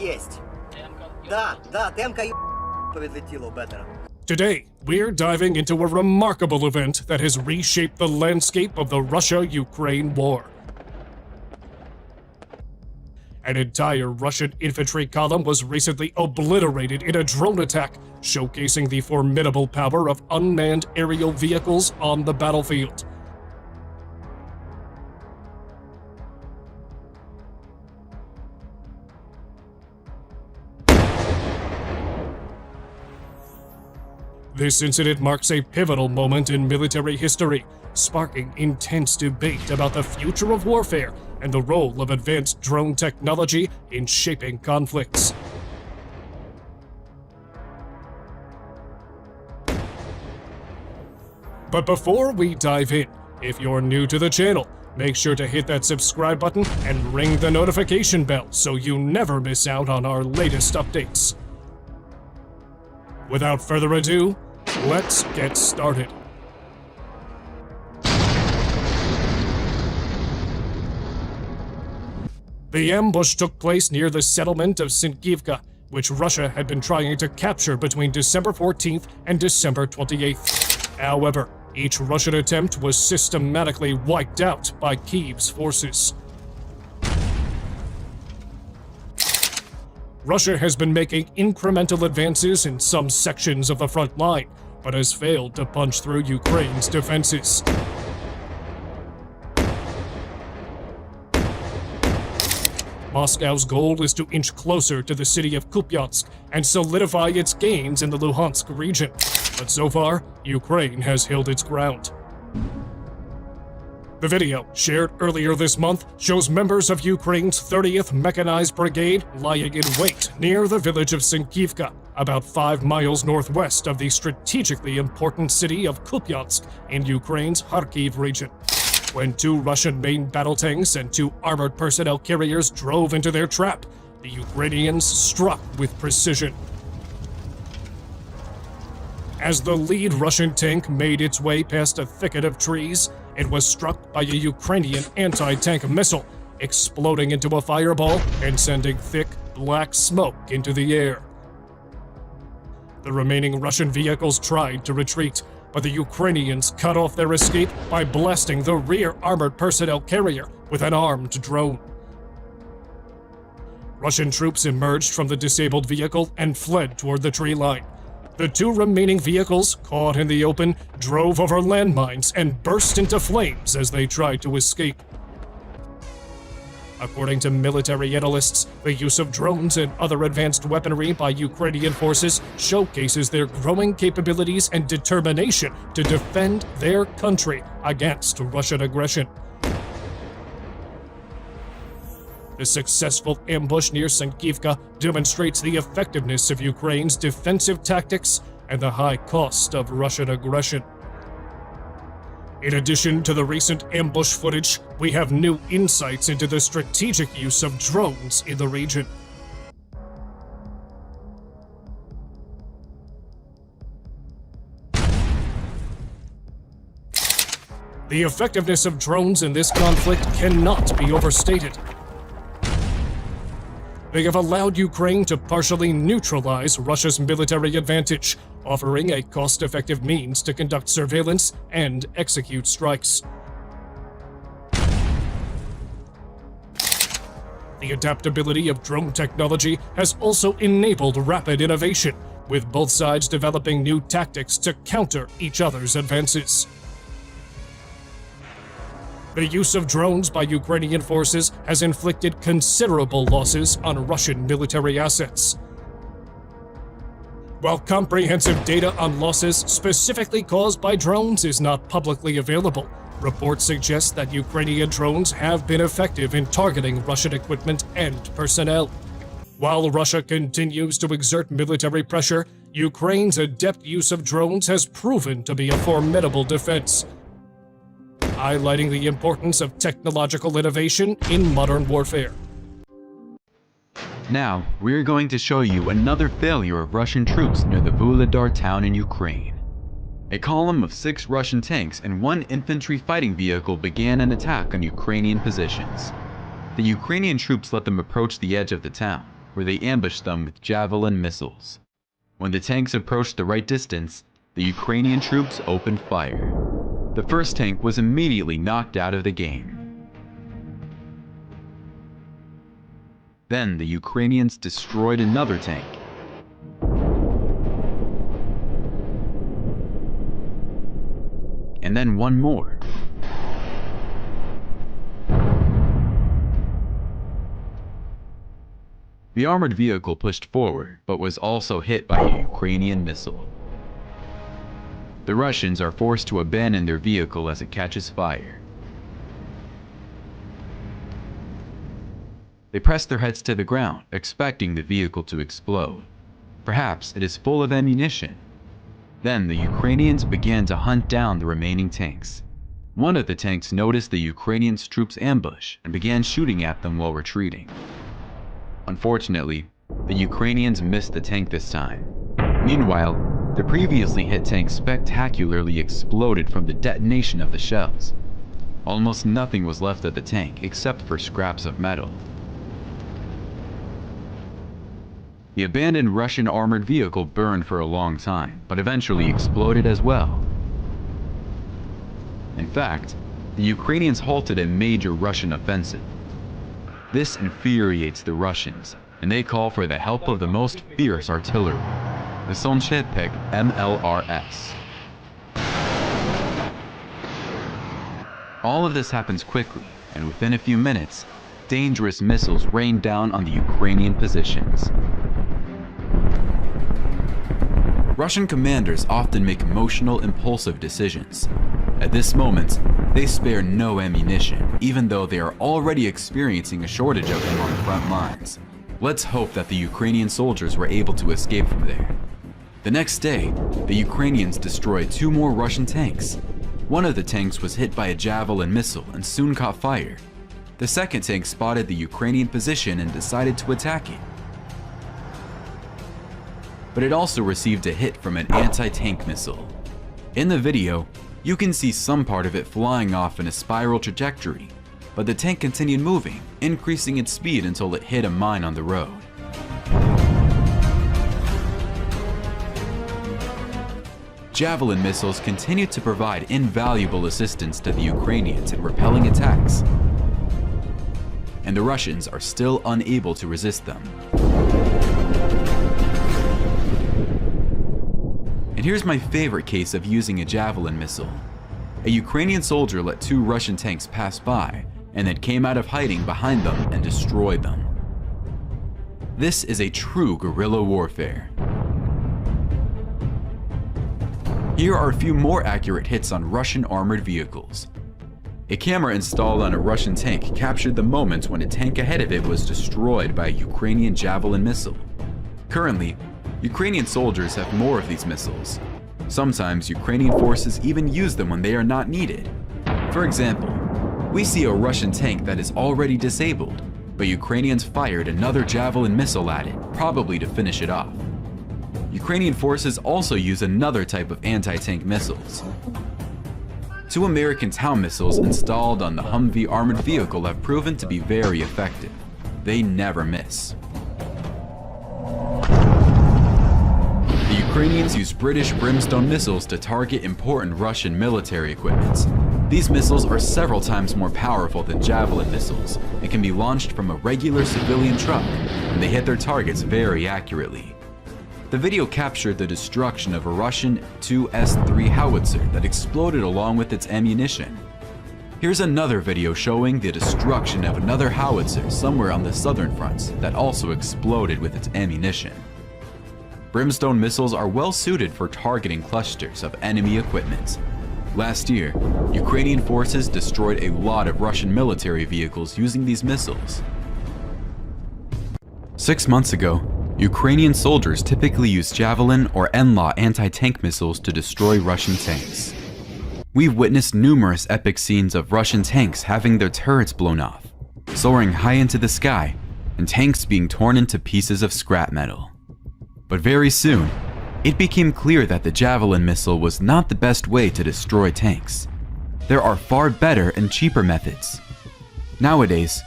Есть. Да, темка поведлетіло better. Today, we're diving into a remarkable event that has reshaped the landscape of the Russia-Ukraine war. An entire Russian infantry column was recently obliterated in a drone attack, showcasing the formidable power of unmanned aerial vehicles on the battlefield. This incident marks a pivotal moment in military history, sparking intense debate about the future of warfare and the role of advanced drone technology in shaping conflicts. But before we dive in, if you're new to the channel, make sure to hit that subscribe button and ring the notification bell so you never miss out on our latest updates. Without further ado, let's get started. The ambush took place near the settlement of Avdiivka, which Russia had been trying to capture between December 14th and December 28th. However, each Russian attempt was systematically wiped out by Kyiv's forces. Russia has been making incremental advances in some sections of the front line, but has failed to punch through Ukraine's defenses. Moscow's goal is to inch closer to the city of Kupiansk and solidify its gains in the Luhansk region, but so far, Ukraine has held its ground. The video, shared earlier this month, shows members of Ukraine's 30th Mechanized Brigade lying in wait near the village of Avdiivka, about 5 miles northwest of the strategically important city of Kupiansk in Ukraine's Kharkiv region, when 2 Russian main battle tanks and 2 armored personnel carriers drove into their trap. The Ukrainians struck with precision. As the lead Russian tank made its way past a thicket of trees, it was struck by a Ukrainian anti-tank missile, exploding into a fireball and sending thick, black smoke into the air. The remaining Russian vehicles tried to retreat, but the Ukrainians cut off their escape by blasting the rear armored personnel carrier with an armed drone. Russian troops emerged from the disabled vehicle and fled toward the tree line. The 2 remaining vehicles, caught in the open, drove over landmines and burst into flames as they tried to escape. According to military analysts, the use of drones and other advanced weaponry by Ukrainian forces showcases their growing capabilities and determination to defend their country against Russian aggression. The successful ambush near Avdiivka demonstrates the effectiveness of Ukraine's defensive tactics and the high cost of Russian aggression. In addition to the recent ambush footage, we have new insights into the strategic use of drones in the region. The effectiveness of drones in this conflict cannot be overstated. They have allowed Ukraine to partially neutralize Russia's military advantage, offering a cost-effective means to conduct surveillance and execute strikes. The adaptability of drone technology has also enabled rapid innovation, with both sides developing new tactics to counter each other's advances. The use of drones by Ukrainian forces has inflicted considerable losses on Russian military assets. While comprehensive data on losses specifically caused by drones is not publicly available, reports suggest that Ukrainian drones have been effective in targeting Russian equipment and personnel. While Russia continues to exert military pressure, Ukraine's adept use of drones has proven to be a formidable defense, highlighting the importance of technological innovation in modern warfare. Now, we're going to show you another failure of Russian troops near the Vuhledar town in Ukraine. A column of 6 Russian tanks and 1 infantry fighting vehicle began an attack on Ukrainian positions. The Ukrainian troops let them approach the edge of the town, where they ambushed them with javelin missiles. When the tanks approached the right distance, the Ukrainian troops opened fire. The first tank was immediately knocked out of the game. Then the Ukrainians destroyed another tank. And then one more. The armored vehicle pushed forward, but was also hit by a Ukrainian missile. The Russians are forced to abandon their vehicle as it catches fire. They press their heads to the ground, expecting the vehicle to explode. Perhaps it is full of ammunition. Then the Ukrainians began to hunt down the remaining tanks. One of the tanks noticed the Ukrainian troops' ambush and began shooting at them while retreating. Unfortunately, the Ukrainians missed the tank this time. Meanwhile, the previously hit tank spectacularly exploded from the detonation of the shells. Almost nothing was left of the tank except for scraps of metal. The abandoned Russian armored vehicle burned for a long time, but eventually exploded as well. In fact, the Ukrainians halted a major Russian offensive. This infuriates the Russians, and they call for the help of the most fierce artillery, the Sonchepek MLRS. All of this happens quickly, and within a few minutes, dangerous missiles rain down on the Ukrainian positions. Russian commanders often make emotional, impulsive decisions. At this moment, they spare no ammunition, even though they are already experiencing a shortage of them on the front lines. Let's hope that the Ukrainian soldiers were able to escape from there. The next day, the Ukrainians destroyed 2 more Russian tanks. One of the tanks was hit by a javelin missile and soon caught fire. The second tank spotted the Ukrainian position and decided to attack it. But it also received a hit from an anti-tank missile. In the video, you can see some part of it flying off in a spiral trajectory, but the tank continued moving, increasing its speed until it hit a mine on the road. Javelin missiles continued to provide invaluable assistance to the Ukrainians in repelling attacks, and the Russians are still unable to resist them. And here's my favorite case of using a javelin missile. A Ukrainian soldier let 2 Russian tanks pass by and then came out of hiding behind them and destroyed them. This is a true guerrilla warfare. Here are a few more accurate hits on Russian armored vehicles. A camera installed on a Russian tank captured the moment when a tank ahead of it was destroyed by a Ukrainian javelin missile. Currently, Ukrainian soldiers have more of these missiles. Sometimes Ukrainian forces even use them when they are not needed. For example, we see a Russian tank that is already disabled, but Ukrainians fired another javelin missile at it, probably to finish it off. Ukrainian forces also use another type of anti-tank missiles. 2 American town missiles installed on the Humvee armored vehicle have proven to be very effective. They never miss. The Ukrainians use British Brimstone missiles to target important Russian military equipment. These missiles are several times more powerful than javelin missiles and can be launched from a regular civilian truck, and they hit their targets very accurately. The video captured the destruction of a Russian Tu-S-3 howitzer that exploded along with its ammunition. Here's another video showing the destruction of another howitzer somewhere on the southern front that also exploded with its ammunition. Brimstone missiles are well suited for targeting clusters of enemy equipment. Last year, Ukrainian forces destroyed a lot of Russian military vehicles using these missiles. 6 months ago, Ukrainian soldiers typically use Javelin or NLAW anti-tank missiles to destroy Russian tanks. We've witnessed numerous epic scenes of Russian tanks having their turrets blown off, soaring high into the sky, and tanks being torn into pieces of scrap metal. But very soon, it became clear that the Javelin missile was not the best way to destroy tanks. There are far better and cheaper methods. Nowadays,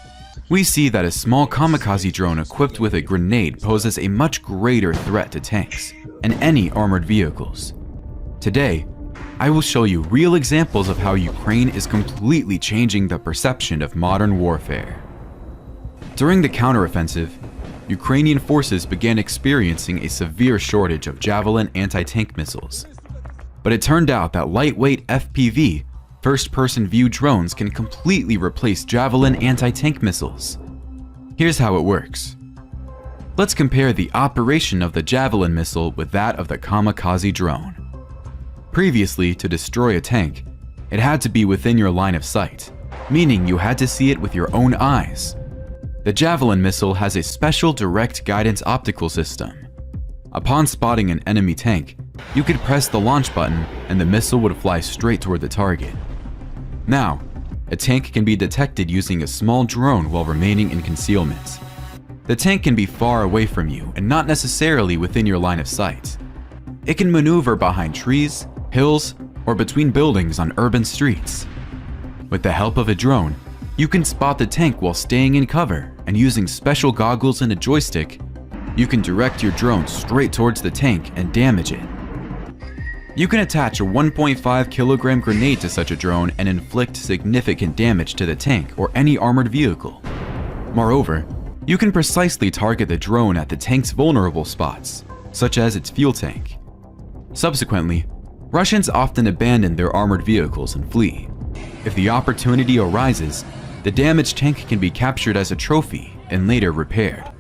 we see that a small kamikaze drone equipped with a grenade poses a much greater threat to tanks and any armored vehicles. Today, I will show you real examples of how Ukraine is completely changing the perception of modern warfare. During the counteroffensive, Ukrainian forces began experiencing a severe shortage of Javelin anti-tank missiles. But it turned out that lightweight FPV, first-person view drones, can completely replace Javelin anti-tank missiles. Here's how it works. Let's compare the operation of the Javelin missile with that of the kamikaze drone. Previously, to destroy a tank, it had to be within your line of sight, meaning you had to see it with your own eyes. The Javelin missile has a special direct guidance optical system. Upon spotting an enemy tank, you could press the launch button and the missile would fly straight toward the target. Now, a tank can be detected using a small drone while remaining in concealment. The tank can be far away from you and not necessarily within your line of sight. It can maneuver behind trees, hills, or between buildings on urban streets. With the help of a drone, you can spot the tank while staying in cover, and using special goggles and a joystick, you can direct your drone straight towards the tank and damage it. You can attach a 1.5 kilogram grenade to such a drone and inflict significant damage to the tank or any armored vehicle. Moreover, you can precisely target the drone at the tank's vulnerable spots, such as its fuel tank. Subsequently, Russians often abandon their armored vehicles and flee. If the opportunity arises, the damaged tank can be captured as a trophy and later repaired.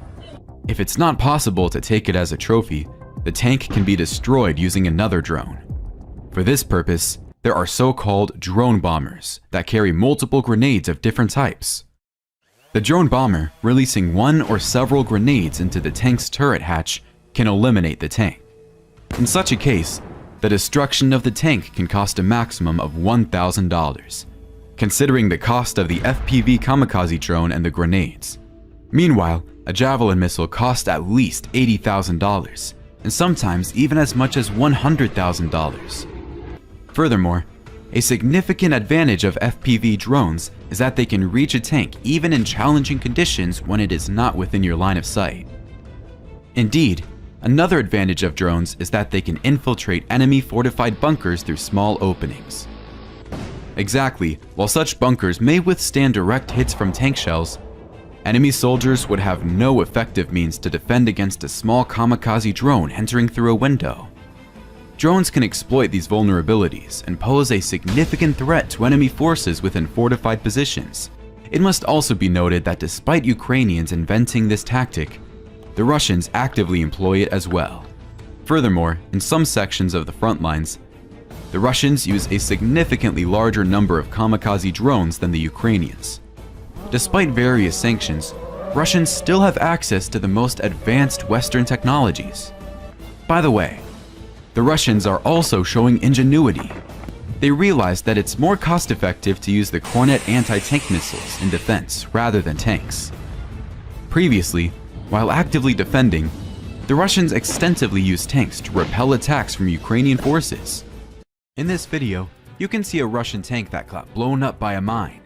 If it's not possible to take it as a trophy, the tank can be destroyed using another drone. For this purpose, there are so-called drone bombers that carry multiple grenades of different types. The drone bomber, releasing one or several grenades into the tank's turret hatch, can eliminate the tank. In such a case, the destruction of the tank can cost a maximum of $1,000, considering the cost of the FPV kamikaze drone and the grenades. Meanwhile, a Javelin missile costs at least $80,000, and sometimes even as much as $100,000. Furthermore, a significant advantage of FPV drones is that they can reach a tank even in challenging conditions when it is not within your line of sight. Indeed, another advantage of drones is that they can infiltrate enemy fortified bunkers through small openings. Exactly, while such bunkers may withstand direct hits from tank shells, enemy soldiers would have no effective means to defend against a small kamikaze drone entering through a window. Drones can exploit these vulnerabilities and pose a significant threat to enemy forces within fortified positions. It must also be noted that despite Ukrainians inventing this tactic, the Russians actively employ it as well. Furthermore, in some sections of the front lines, the Russians use a significantly larger number of kamikaze drones than the Ukrainians. Despite various sanctions, Russians still have access to the most advanced Western technologies. By the way, the Russians are also showing ingenuity. They realize that it's more cost-effective to use the Kornet anti-tank missiles in defense rather than tanks. Previously, while actively defending, the Russians extensively used tanks to repel attacks from Ukrainian forces. In this video, you can see a Russian tank that got blown up by a mine.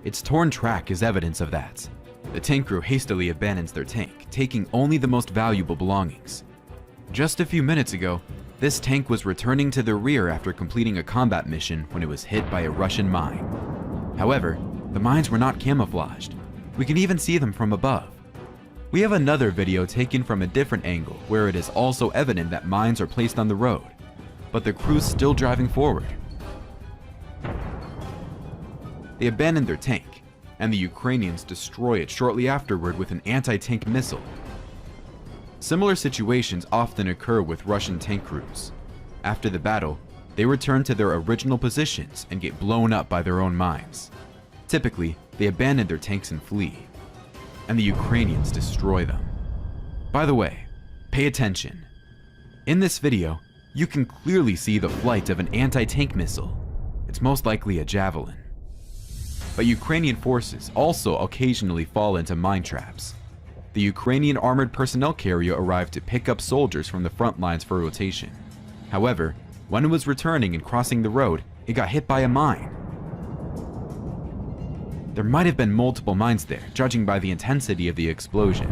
Its torn track is evidence of that. The tank crew hastily abandons their tank, taking only the most valuable belongings. Just a few minutes ago, this tank was returning to the rear after completing a combat mission when it was hit by a Russian mine. However, the mines were not camouflaged. We can even see them from above. We have another video taken from a different angle where it is also evident that mines are placed on the road, but the crew's still driving forward. They abandon their tank, and the Ukrainians destroy it shortly afterward with an anti-tank missile. Similar situations often occur with Russian tank crews. After the battle, they return to their original positions and get blown up by their own mines. Typically, they abandon their tanks and flee, and the Ukrainians destroy them. By the way, pay attention. In this video, you can clearly see the flight of an anti-tank missile. It's most likely a Javelin. But Ukrainian forces also occasionally fall into mine traps. The Ukrainian armored personnel carrier arrived to pick up soldiers from the front lines for rotation. However, when it was returning and crossing the road, it got hit by a mine. there might have been multiple mines there, judging by the intensity of the explosion.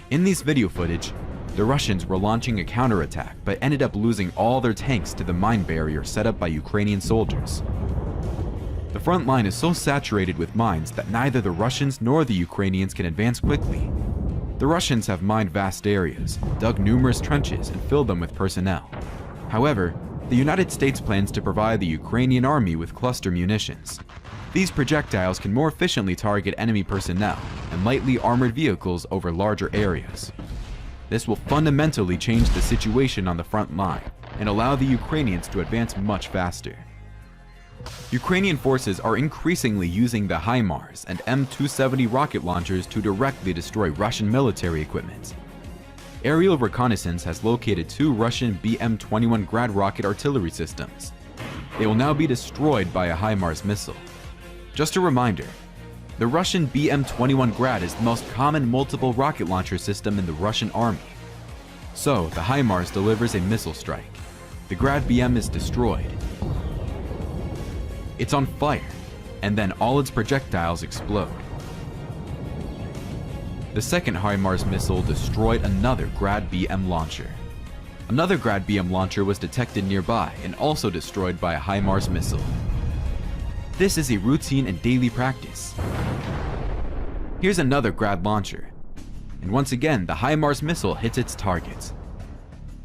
In this video footage, the Russians were launching a counterattack but ended up losing all their tanks to the mine barrier set up by Ukrainian soldiers. The front line is so saturated with mines that neither the Russians nor the Ukrainians can advance quickly. The Russians have mined vast areas, dug numerous trenches, and filled them with personnel. However, the United States plans to provide the Ukrainian army with cluster munitions. These projectiles can more efficiently target enemy personnel and lightly armored vehicles over larger areas. This will fundamentally change the situation on the front line and allow the Ukrainians to advance much faster. Ukrainian forces are increasingly using the HIMARS and M270 rocket launchers to directly destroy Russian military equipment. Aerial reconnaissance has located 2 Russian BM-21 Grad rocket artillery systems. They will now be destroyed by a HIMARS missile. Just a reminder, the Russian BM-21 Grad is the most common multiple rocket launcher system in the Russian army. So, the HIMARS delivers a missile strike. The Grad BM is destroyed. It's on fire, and then all its projectiles explode. The second HIMARS missile destroyed another Grad BM launcher. Another Grad BM launcher was detected nearby and also destroyed by a HIMARS missile. This is a routine and daily practice. Here's another Grad launcher, and once again the HIMARS missile hits its target.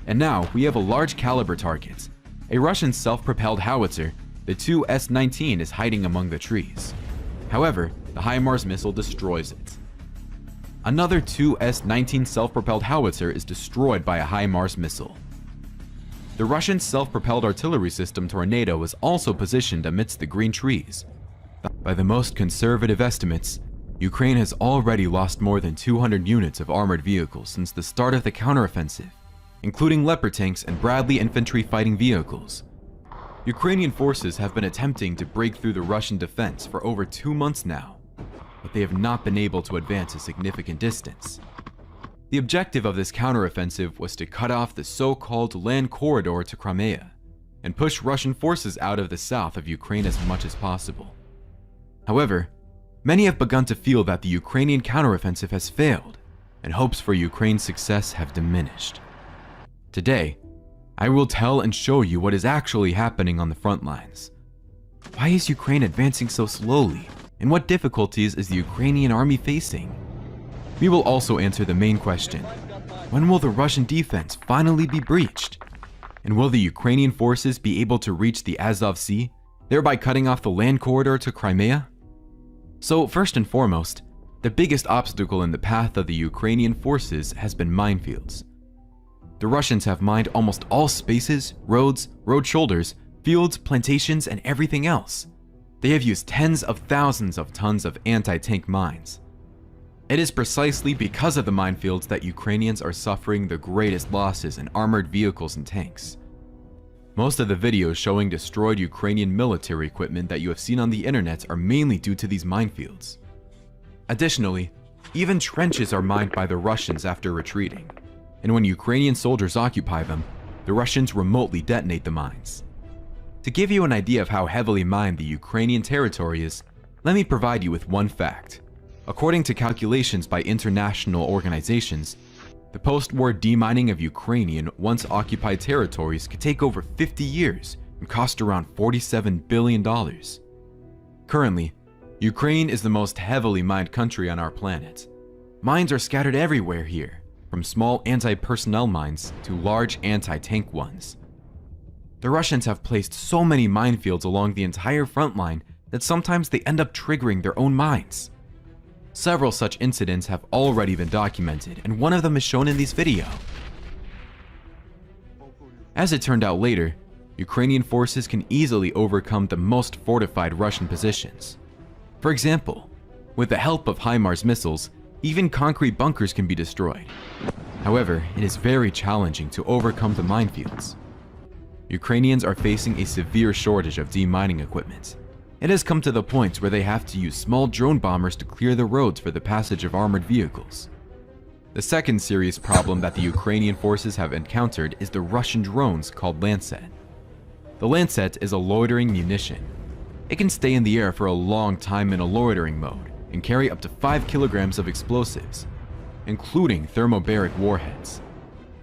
And now we have a large caliber target. A Russian self-propelled howitzer, the Tu-S-19, is hiding among the trees. However, the HIMARS missile destroys it. Another Tu-S-19 self-propelled howitzer is destroyed by a HIMARS missile. The Russian self-propelled artillery system Tornado is also positioned amidst the green trees. By the most conservative estimates, Ukraine has already lost more than 200 units of armored vehicles since the start of the counteroffensive, including Leopard tanks and Bradley infantry fighting vehicles. Ukrainian forces have been attempting to break through the Russian defense for over 2 months now, but they have not been able to advance a significant distance. The objective of this counteroffensive was to cut off the so-called land corridor to Crimea and push Russian forces out of the south of Ukraine as much as possible. However, many have begun to feel that the Ukrainian counteroffensive has failed, and hopes for Ukraine's success have diminished. Today, I will tell and show you what is actually happening on the front lines. Why is Ukraine advancing so slowly, and what difficulties is the Ukrainian army facing? We will also answer the main question: when will the Russian defense finally be breached? And will the Ukrainian forces be able to reach the Azov Sea, thereby cutting off the land corridor to Crimea? So first and foremost, the biggest obstacle in the path of the Ukrainian forces has been minefields. The Russians have mined almost all spaces, roads, road shoulders, fields, plantations, and everything else. They have used tens of thousands of tons of anti-tank mines. It is precisely because of the minefields that Ukrainians are suffering the greatest losses in armored vehicles and tanks. Most of the videos showing destroyed Ukrainian military equipment that you have seen on the internet are mainly due to these minefields. Additionally, even trenches are mined by the Russians after retreating, and when Ukrainian soldiers occupy them, the Russians remotely detonate the mines. To give you an idea of how heavily mined the Ukrainian territory is, let me provide you with one fact. According to calculations by international organizations, the post-war demining of Ukrainian once-occupied territories could take over 50 years and cost around $47 billion. Currently, Ukraine is the most heavily mined country on our planet. Mines are scattered everywhere here, from small anti-personnel mines to large anti-tank ones. The Russians have placed so many minefields along the entire front line that sometimes they end up triggering their own mines. Several such incidents have already been documented, and one of them is shown in this video. As it turned out later, Ukrainian forces can easily overcome the most fortified Russian positions. For example, with the help of HIMARS missiles, even concrete bunkers can be destroyed. However, it is very challenging to overcome the minefields. Ukrainians are facing a severe shortage of demining equipment. It has come to the point where they have to use small drone bombers to clear the roads for the passage of armored vehicles. The second serious problem that the Ukrainian forces have encountered is the Russian drones called Lancet. The Lancet is a loitering munition. It can stay in the air for a long time in a loitering mode and carry up to 5 kilograms of explosives, including thermobaric warheads.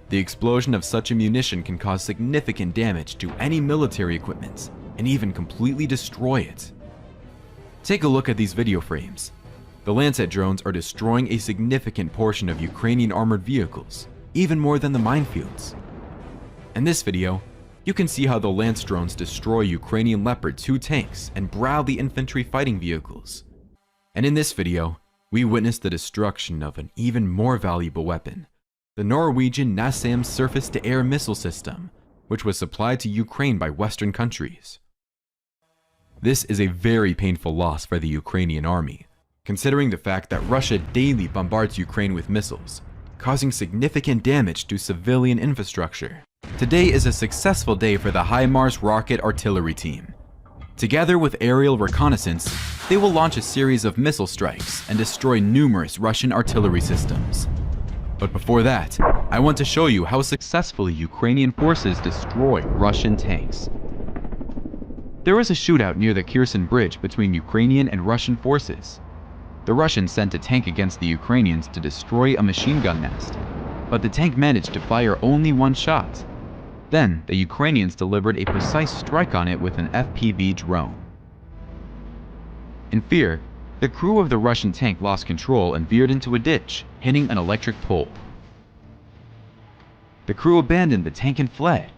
The explosion of such ammunition can cause significant damage to any military equipment and even completely destroy it. Take a look at these video frames. The Lancet drones are destroying a significant portion of Ukrainian armored vehicles, even more than the minefields. In this video, you can see how the Lance drones destroy Ukrainian Leopard 2 tanks and Bradley infantry fighting vehicles. And in this video, we witness the destruction of an even more valuable weapon, the Norwegian NASAMS surface-to-air missile system, which was supplied to Ukraine by Western countries. This is a very painful loss for the Ukrainian army, considering the fact that Russia daily bombards Ukraine with missiles, causing significant damage to civilian infrastructure. Today is a successful day for the HIMARS rocket artillery team. Together with aerial reconnaissance, they will launch a series of missile strikes and destroy numerous Russian artillery systems. But before that, I want to show you how successfully Ukrainian forces destroy Russian tanks. There was a shootout near the Kherson Bridge between Ukrainian and Russian forces. The Russians sent a tank against the Ukrainians to destroy a machine gun nest, but the tank managed to fire only one shot. Then, the Ukrainians delivered a precise strike on it with an FPV drone. In fear, the crew of the Russian tank lost control and veered into a ditch, hitting an electric pole. The crew abandoned the tank and fled.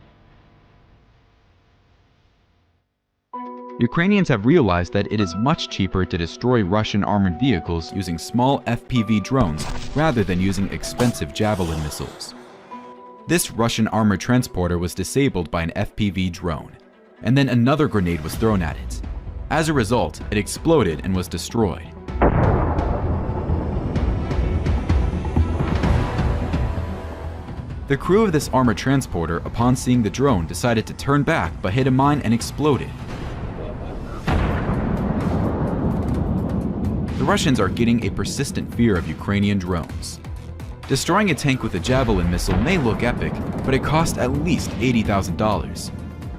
Ukrainians have realized that it is much cheaper to destroy Russian armored vehicles using small FPV drones rather than using expensive Javelin missiles. This Russian armored transporter was disabled by an FPV drone, and then another grenade was thrown at it. As a result, it exploded and was destroyed. The crew of this armored transporter, upon seeing the drone, decided to turn back but hit a mine and exploded. The Russians are getting a persistent fear of Ukrainian drones. Destroying a tank with a Javelin missile may look epic, but it cost at least $80,000.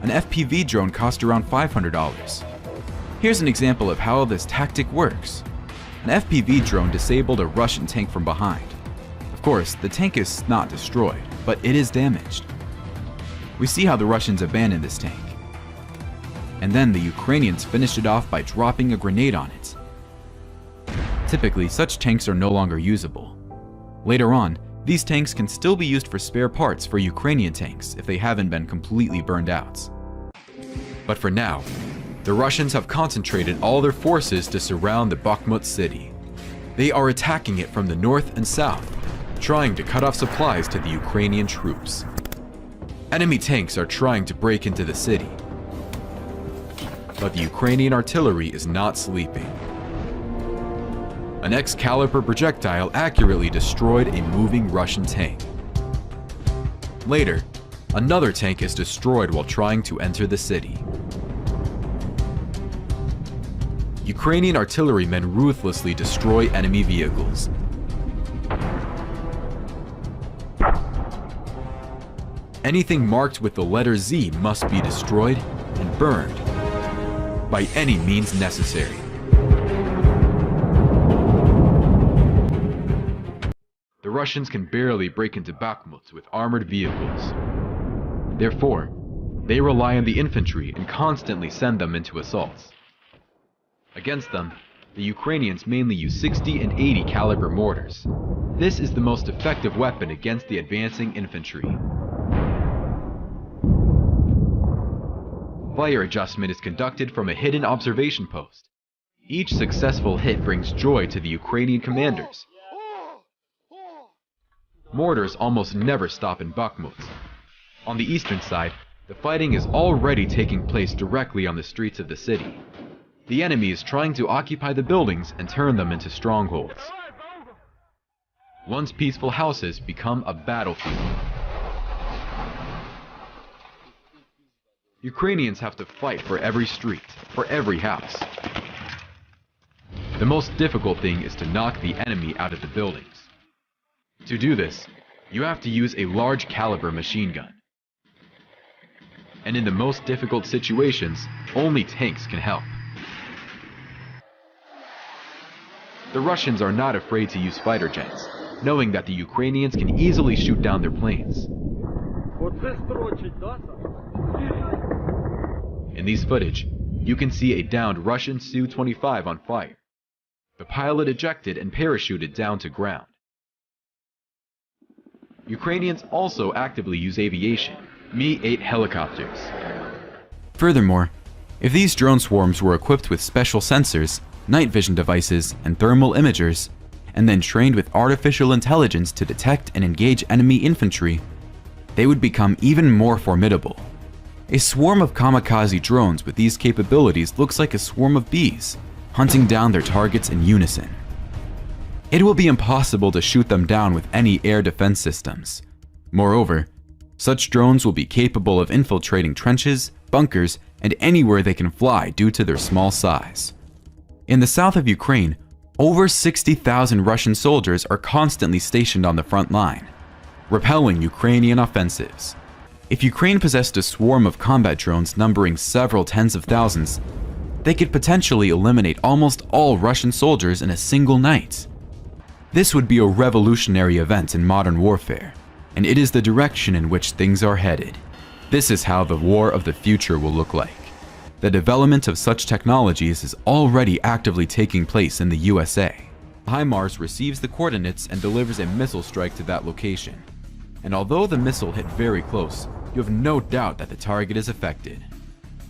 An FPV drone cost around $500. Here's an example of how this tactic works. An FPV drone disabled a Russian tank from behind. Of course, the tank is not destroyed, but it is damaged. We see how the Russians abandoned this tank. And then the Ukrainians finished it off by dropping a grenade on it. Typically, such tanks are no longer usable. Later on, these tanks can still be used for spare parts for Ukrainian tanks if they haven't been completely burned out. But for now, the Russians have concentrated all their forces to surround the Bakhmut city. They are attacking it from the north and south, trying to cut off supplies to the Ukrainian troops. Enemy tanks are trying to break into the city, but the Ukrainian artillery is not sleeping. An Excalibur projectile accurately destroyed a moving Russian tank. Later, another tank is destroyed while trying to enter the city. Ukrainian artillerymen ruthlessly destroy enemy vehicles. Anything marked with the letter Z must be destroyed and burned by any means necessary. The Russians can barely break into Bakhmut with armored vehicles. Therefore, they rely on the infantry and constantly send them into assaults. Against them, the Ukrainians mainly use 60 and 80 caliber mortars. This is the most effective weapon against the advancing infantry. Fire adjustment is conducted from a hidden observation post. Each successful hit brings joy to the Ukrainian commanders. Mortars almost never stop in Bakhmut. On the eastern side, the fighting is already taking place directly on the streets of the city. The enemy is trying to occupy the buildings and turn them into strongholds. Once peaceful houses become a battlefield. Ukrainians have to fight for every street, for every house. The most difficult thing is to knock the enemy out of the buildings. To do this, you have to use a large caliber machine gun. And in the most difficult situations, only tanks can help. The Russians are not afraid to use fighter jets, knowing that the Ukrainians can easily shoot down their planes. In these footage, you can see a downed Russian Su-25 on fire. The pilot ejected and parachuted down to ground. Ukrainians also actively use aviation, Mi-8 helicopters. Furthermore, if these drone swarms were equipped with special sensors, night vision devices, and thermal imagers, and then trained with artificial intelligence to detect and engage enemy infantry, they would become even more formidable. A swarm of kamikaze drones with these capabilities looks like a swarm of bees, hunting down their targets in unison. It will be impossible to shoot them down with any air defense systems. Moreover, such drones will be capable of infiltrating trenches, bunkers, and anywhere they can fly due to their small size. In the south of Ukraine, over 60,000 Russian soldiers are constantly stationed on the front line, repelling Ukrainian offensives. If Ukraine possessed a swarm of combat drones numbering several tens of thousands, they could potentially eliminate almost all Russian soldiers in a single night. This would be a revolutionary event in modern warfare, and it is the direction in which things are headed. This is how the war of the future will look like. The development of such technologies is already actively taking place in the USA. HIMARS receives the coordinates and delivers a missile strike to that location. And although the missile hit very close, you have no doubt that the target is affected.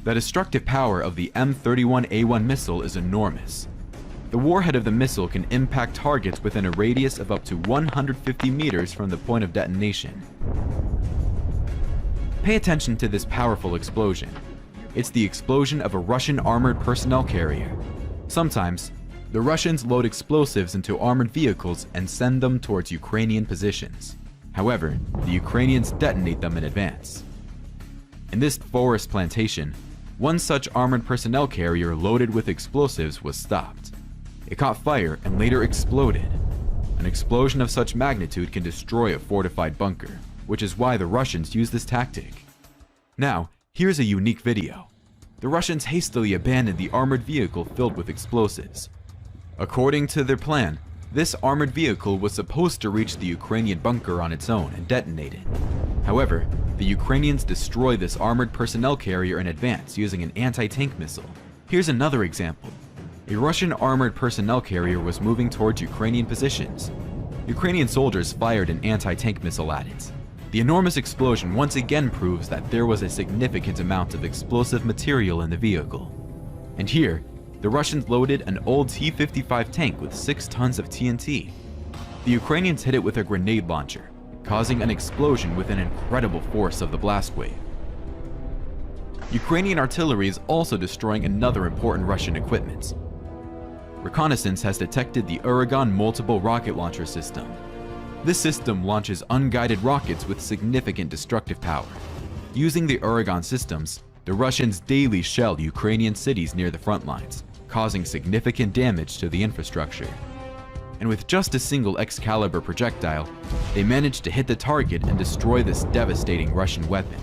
The destructive power of the M31A1 missile is enormous. The warhead of the missile can impact targets within a radius of up to 150 meters from the point of detonation. Pay attention to this powerful explosion. It's the explosion of a Russian armored personnel carrier. Sometimes, the Russians load explosives into armored vehicles and send them towards Ukrainian positions. However, the Ukrainians detonate them in advance. In this forest plantation, one such armored personnel carrier loaded with explosives was stopped. It caught fire and later exploded. An explosion of such magnitude can destroy a fortified bunker, which is why the Russians use this tactic. Now, here's a unique video. The Russians hastily abandoned the armored vehicle filled with explosives. According to their plan, this armored vehicle was supposed to reach the Ukrainian bunker on its own and detonate it. However, the Ukrainians destroy this armored personnel carrier in advance using an anti-tank missile. Here's another example. A Russian armored personnel carrier was moving towards Ukrainian positions. Ukrainian soldiers fired an anti-tank missile at it. The enormous explosion once again proves that there was a significant amount of explosive material in the vehicle. And here, the Russians loaded an old T-55 tank with 6 tons of TNT. The Ukrainians hit it with a grenade launcher, causing an explosion with an incredible force of the blast wave. Ukrainian artillery is also destroying another important Russian equipment. Reconnaissance has detected the Uragan multiple rocket launcher system. This system launches unguided rockets with significant destructive power. Using the Uragan systems, the Russians daily shell Ukrainian cities near the front lines, causing significant damage to the infrastructure. And with just a single Excalibur projectile, they managed to hit the target and destroy this devastating Russian weapon.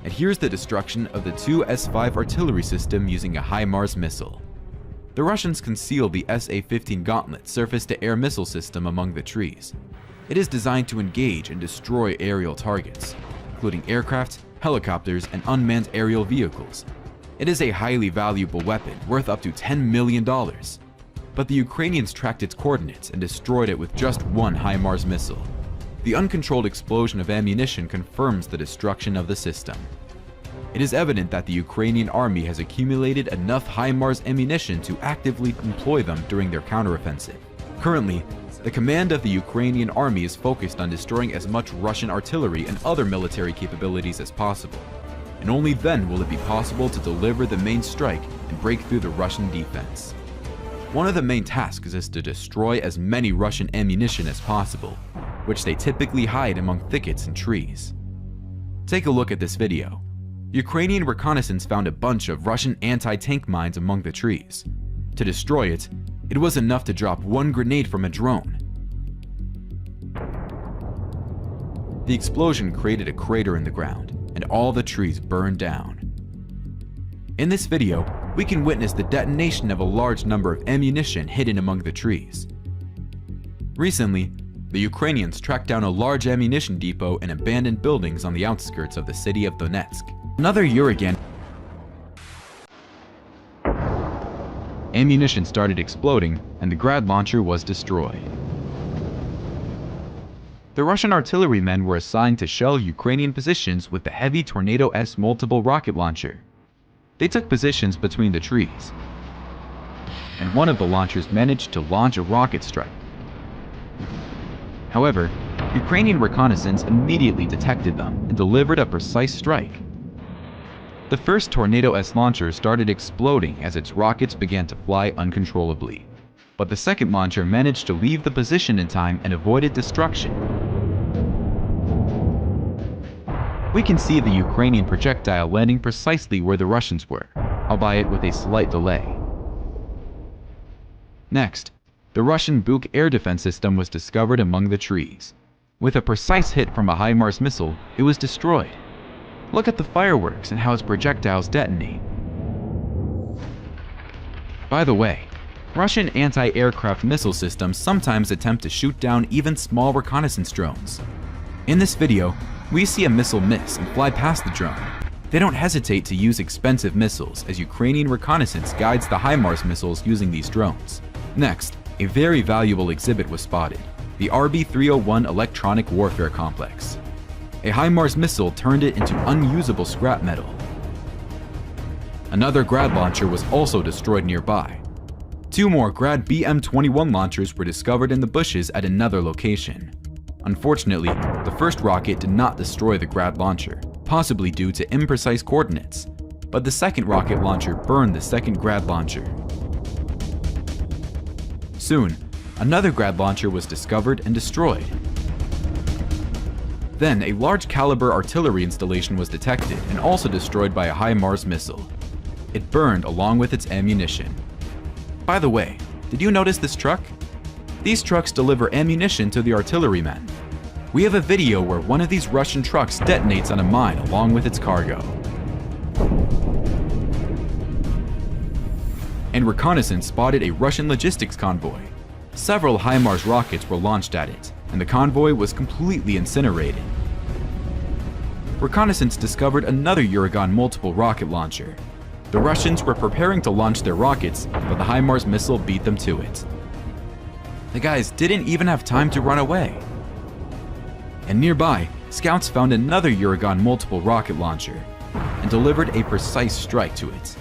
And here's the destruction of the 2 S-5 artillery system using a HIMARS missile. The Russians concealed the SA-15 Gauntlet surface-to-air missile system among the trees. It is designed to engage and destroy aerial targets, including aircraft, helicopters, and unmanned aerial vehicles. It is a highly valuable weapon worth up to $10 million. But the Ukrainians tracked its coordinates and destroyed it with just one HIMARS missile. The uncontrolled explosion of ammunition confirms the destruction of the system. It is evident that the Ukrainian army has accumulated enough HIMARS ammunition to actively employ them during their counteroffensive. Currently, the command of the Ukrainian army is focused on destroying as much Russian artillery and other military capabilities as possible, and only then will it be possible to deliver the main strike and break through the Russian defense. One of the main tasks is to destroy as many Russian ammunition as possible, which they typically hide among thickets and trees. Take a look at this video. Ukrainian reconnaissance found a bunch of Russian anti-tank mines among the trees. To destroy it, it was enough to drop one grenade from a drone. The explosion created a crater in the ground, and all the trees burned down. In this video, we can witness the detonation of a large number of ammunition hidden among the trees. Recently, the Ukrainians tracked down a large ammunition depot in abandoned buildings on the outskirts of the city of Donetsk. Another year again, ammunition started exploding and the Grad launcher was destroyed. The Russian artillerymen were assigned to shell Ukrainian positions with the heavy Tornado S multiple rocket launcher. They took positions between the trees, and one of the launchers managed to launch a rocket strike. However, Ukrainian reconnaissance immediately detected them and delivered a precise strike. The first Tornado S launcher started exploding as its rockets began to fly uncontrollably, but the second launcher managed to leave the position in time and avoided destruction. We can see the Ukrainian projectile landing precisely where the Russians were, albeit with a slight delay. Next, the Russian Buk air defense system was discovered among the trees. With a precise hit from a HIMARS missile, it was destroyed. Look at the fireworks and how its projectiles detonate. By the way, Russian anti-aircraft missile systems sometimes attempt to shoot down even small reconnaissance drones. In this video, we see a missile miss and fly past the drone. They don't hesitate to use expensive missiles as Ukrainian reconnaissance guides the HIMARS missiles using these drones. Next, a very valuable exhibit was spotted, the RB-301 electronic warfare complex. A HIMARS missile turned it into unusable scrap metal. Another Grad launcher was also destroyed nearby. Two more Grad BM-21 launchers were discovered in the bushes at another location. Unfortunately, the first rocket did not destroy the Grad launcher, possibly due to imprecise coordinates, but the second rocket launcher burned the second Grad launcher. Soon, another Grad launcher was discovered and destroyed. Then, a large caliber artillery installation was detected and also destroyed by a HIMARS missile. It burned along with its ammunition. By the way, did you notice this truck? These trucks deliver ammunition to the artillerymen. We have a video where one of these Russian trucks detonates on a mine along with its cargo. And reconnaissance spotted a Russian logistics convoy. Several HIMARS rockets were launched at it, and the convoy was completely incinerated. Reconnaissance discovered another Uragan multiple rocket launcher. The Russians were preparing to launch their rockets, but the HIMARS missile beat them to it. The guys didn't even have time to run away. And nearby, scouts found another Uragan multiple rocket launcher and delivered a precise strike to it.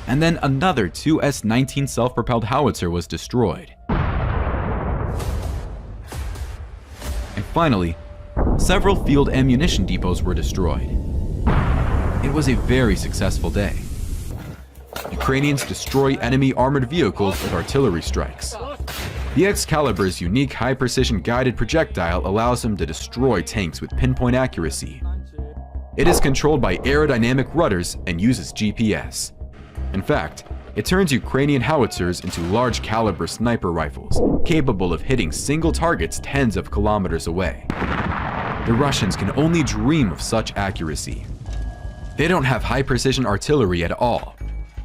And then another 2S-19 self-propelled howitzer was destroyed. And finally, several field ammunition depots were destroyed. It was a very successful day. Ukrainians destroy enemy armored vehicles with artillery strikes. The Excalibur's unique high-precision guided projectile allows them to destroy tanks with pinpoint accuracy. It is controlled by aerodynamic rudders and uses GPS. In fact, it turns Ukrainian howitzers into large caliber sniper rifles, capable of hitting single targets tens of kilometers away. The Russians can only dream of such accuracy. They don't have high-precision artillery at all.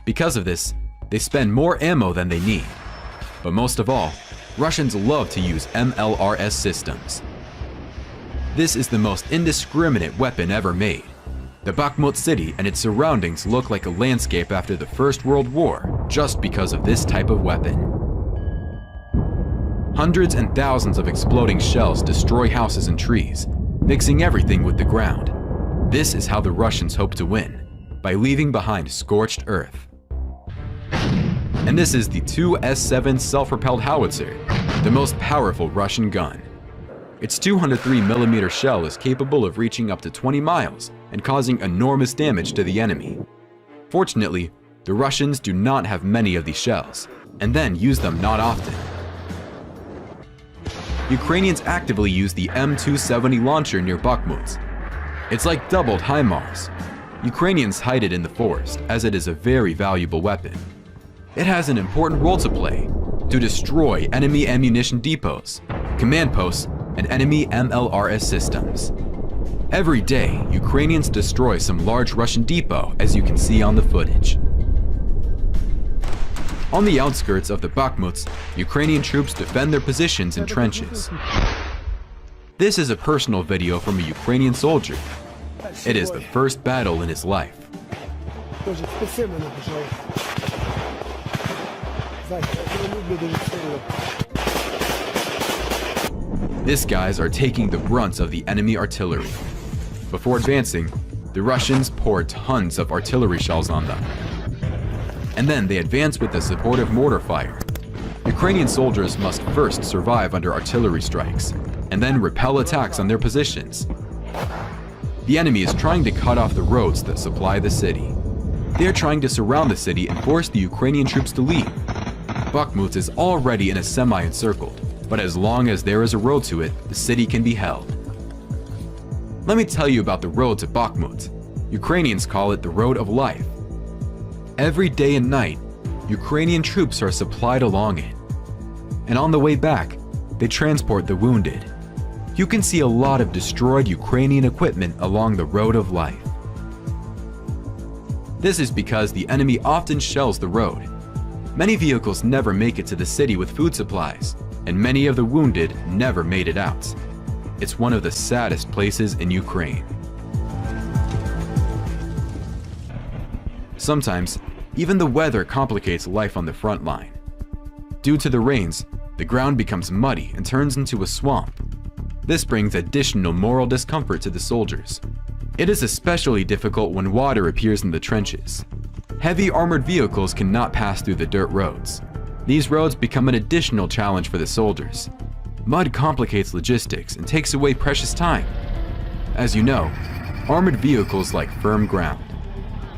Because of this, they spend more ammo than they need. But most of all, Russians love to use MLRS systems. This is the most indiscriminate weapon ever made. The Bakhmut city and its surroundings look like a landscape after the First World War just because of this type of weapon. Hundreds and thousands of exploding shells destroy houses and trees, mixing everything with the ground. This is how the Russians hope to win, by leaving behind scorched earth. And this is the 2S7 self-propelled howitzer, the most powerful Russian gun. Its 203mm shell is capable of reaching up to 20 miles and causing enormous damage to the enemy. Fortunately, the Russians do not have many of these shells, and then use them not often. Ukrainians actively use the M270 launcher near Bakhmut. It's like doubled HIMARS. Ukrainians hide it in the forest, as it is a very valuable weapon. It has an important role to play, to destroy enemy ammunition depots, command posts, and enemy MLRS systems. Every day, Ukrainians destroy some large Russian depot, as you can see on the footage. On the outskirts of the Bakhmuts, Ukrainian troops defend their positions in trenches. This is a personal video from a Ukrainian soldier. It is the first battle in his life. These guys are taking the brunt of the enemy artillery. Before advancing, the Russians pour tons of artillery shells on them. And then they advance with the supportive mortar fire. Ukrainian soldiers must first survive under artillery strikes, and then repel attacks on their positions. The enemy is trying to cut off the roads that supply the city. They are trying to surround the city and force the Ukrainian troops to leave. Bakhmut is already in a semi-encircled, but as long as there is a road to it, the city can be held. Let me tell you about the road to Bakhmut. Ukrainians call it the Road of Life. Every day and night, Ukrainian troops are supplied along it. And on the way back, they transport the wounded. You can see a lot of destroyed Ukrainian equipment along the Road of Life. This is because the enemy often shells the road. Many vehicles never make it to the city with food supplies, and many of the wounded never made it out. It's one of the saddest places in Ukraine. Sometimes, even the weather complicates life on the front line. Due to the rains, the ground becomes muddy and turns into a swamp. This brings additional moral discomfort to the soldiers. It is especially difficult when water appears in the trenches. Heavy armored vehicles cannot pass through the dirt roads. These roads become an additional challenge for the soldiers. Mud complicates logistics and takes away precious time. As you know, armored vehicles like firm ground.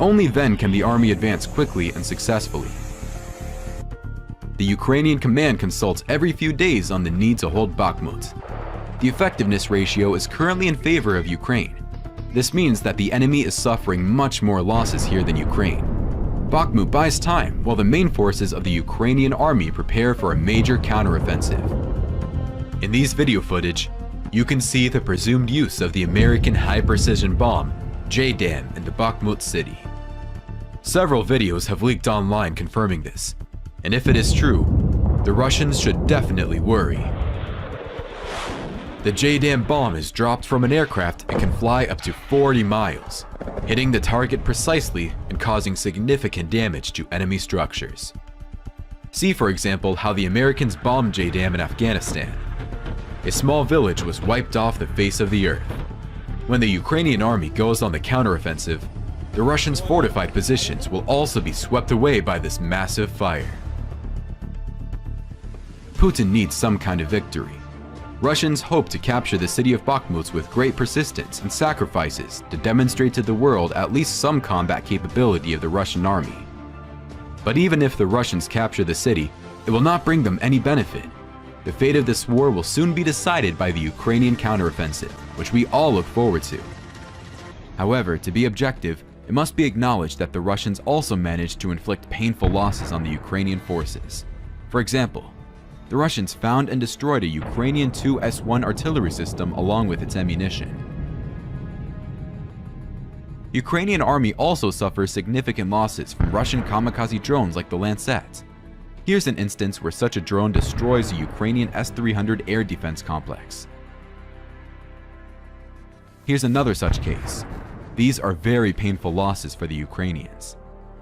Only then can the army advance quickly and successfully. The Ukrainian command consults every few days on the need to hold Bakhmut. The effectiveness ratio is currently in favor of Ukraine. This means that the enemy is suffering much more losses here than Ukraine. Bakhmut buys time while the main forces of the Ukrainian army prepare for a major counteroffensive. In these video footage, you can see the presumed use of the American high-precision bomb, JDAM, in the Bakhmut city. Several videos have leaked online confirming this, and if it is true, the Russians should definitely worry. The JDAM bomb is dropped from an aircraft and can fly up to 40 miles, hitting the target precisely and causing significant damage to enemy structures. See, for example, how the Americans bombed JDAM in Afghanistan. A small village was wiped off the face of the earth. When the Ukrainian army goes on the counteroffensive, the Russians' fortified positions will also be swept away by this massive fire. Putin needs some kind of victory. Russians hope to capture the city of Bakhmut with great persistence and sacrifices to demonstrate to the world at least some combat capability of the Russian army. But even if the Russians capture the city, it will not bring them any benefit. The fate of this war will soon be decided by the Ukrainian counteroffensive, which we all look forward to. However, to be objective, it must be acknowledged that the Russians also managed to inflict painful losses on the Ukrainian forces. For example, the Russians found and destroyed a Ukrainian Tu-S1 artillery system along with its ammunition. Ukrainian army also suffers significant losses from Russian kamikaze drones like the Lancet. Here's an instance where such a drone destroys a Ukrainian S-300 air defense complex. Here's another such case. These are very painful losses for the Ukrainians.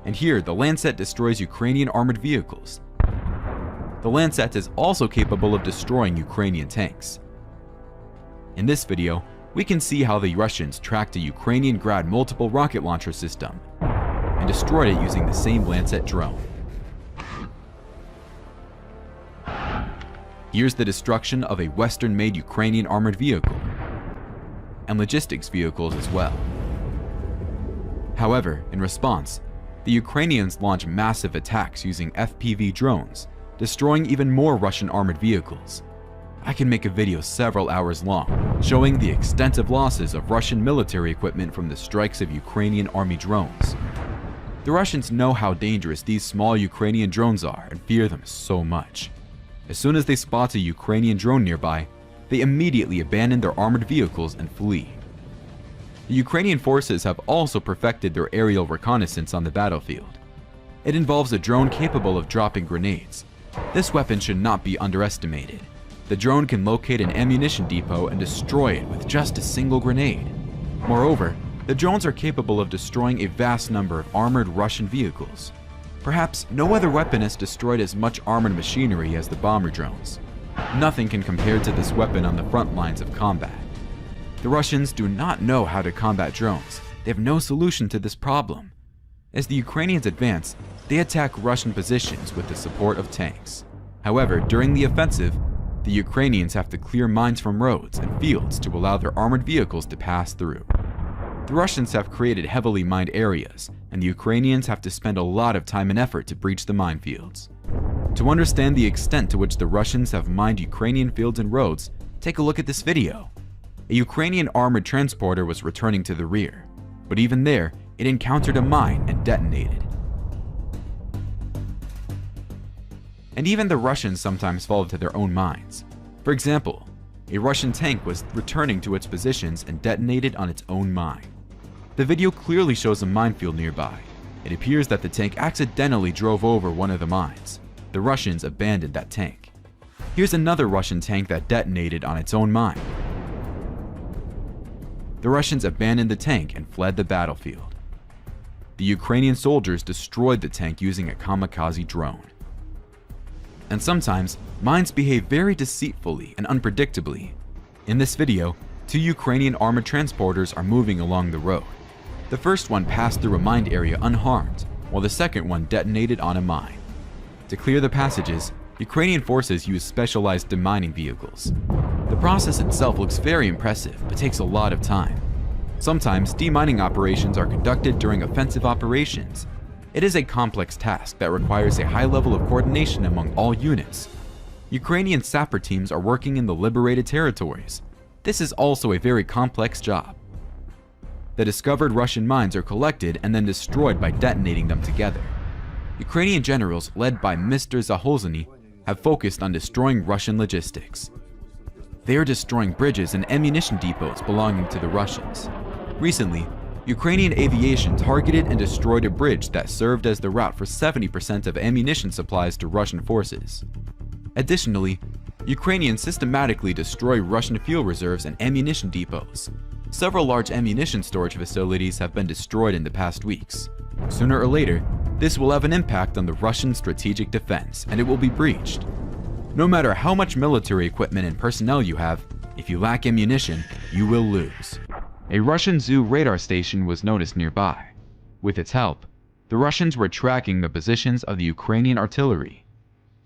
And here, the Lancet destroys Ukrainian armored vehicles. The Lancet is also capable of destroying Ukrainian tanks. In this video, we can see how the Russians tracked a Ukrainian Grad multiple rocket launcher system and destroyed it using the same Lancet drone. Here's the destruction of a Western-made Ukrainian armored vehicle, and logistics vehicles as well. However, in response, the Ukrainians launch massive attacks using FPV drones, destroying even more Russian armored vehicles. I can make a video several hours long, showing the extensive losses of Russian military equipment from the strikes of Ukrainian army drones. The Russians know how dangerous these small Ukrainian drones are and fear them so much. As soon as they spot a Ukrainian drone nearby, they immediately abandon their armored vehicles and flee. The Ukrainian forces have also perfected their aerial reconnaissance on the battlefield. It involves a drone capable of dropping grenades. This weapon should not be underestimated. The drone can locate an ammunition depot and destroy it with just a single grenade. Moreover, the drones are capable of destroying a vast number of armored Russian vehicles. Perhaps no other weapon has destroyed as much armored machinery as the bomber drones. Nothing can compare to this weapon on the front lines of combat. The Russians do not know how to combat drones. They have no solution to this problem. As the Ukrainians advance, they attack Russian positions with the support of tanks. However, during the offensive, the Ukrainians have to clear mines from roads and fields to allow their armored vehicles to pass through. The Russians have created heavily mined areas, and the Ukrainians have to spend a lot of time and effort to breach the minefields. To understand the extent to which the Russians have mined Ukrainian fields and roads, take a look at this video. A Ukrainian armored transporter was returning to the rear, but even there, it encountered a mine and detonated. And even the Russians sometimes fall into their own mines. For example, a Russian tank was returning to its positions and detonated on its own mine. The video clearly shows a minefield nearby. It appears that the tank accidentally drove over one of the mines. The Russians abandoned that tank. Here's another Russian tank that detonated on its own mine. The Russians abandoned the tank and fled the battlefield. The Ukrainian soldiers destroyed the tank using a kamikaze drone. And sometimes, mines behave very deceitfully and unpredictably. In this video, 2 Ukrainian armored transporters are moving along the road. The first one passed through a mined area unharmed, while the second one detonated on a mine. To clear the passages, Ukrainian forces use specialized demining vehicles. The process itself looks very impressive, but takes a lot of time. Sometimes, demining operations are conducted during offensive operations. It is a complex task that requires a high level of coordination among all units. Ukrainian sapper teams are working in the liberated territories. This is also a very complex job. The discovered Russian mines are collected and then destroyed by detonating them together. Ukrainian generals, led by Mr. Zaholzny, have focused on destroying Russian logistics. They are destroying bridges and ammunition depots belonging to the Russians. Recently, Ukrainian aviation targeted and destroyed a bridge that served as the route for 70% of ammunition supplies to Russian forces. Additionally, Ukrainians systematically destroy Russian fuel reserves and ammunition depots. Several large ammunition storage facilities have been destroyed in the past weeks. Sooner or later, this will have an impact on the Russian strategic defense, and it will be breached. No matter how much military equipment and personnel you have, if you lack ammunition, you will lose. A Russian zoo radar station was noticed nearby. With its help, the Russians were tracking the positions of the Ukrainian artillery.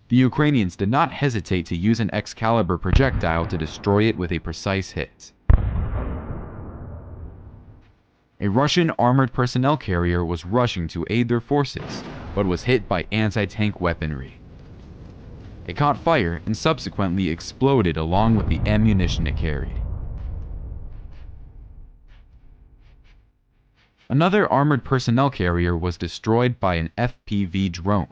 The Ukrainians did not hesitate to use an Excalibur projectile to destroy it with a precise hit. A Russian armored personnel carrier was rushing to aid their forces, but was hit by anti-tank weaponry. It caught fire and subsequently exploded along with the ammunition it carried. Another armored personnel carrier was destroyed by an FPV drone.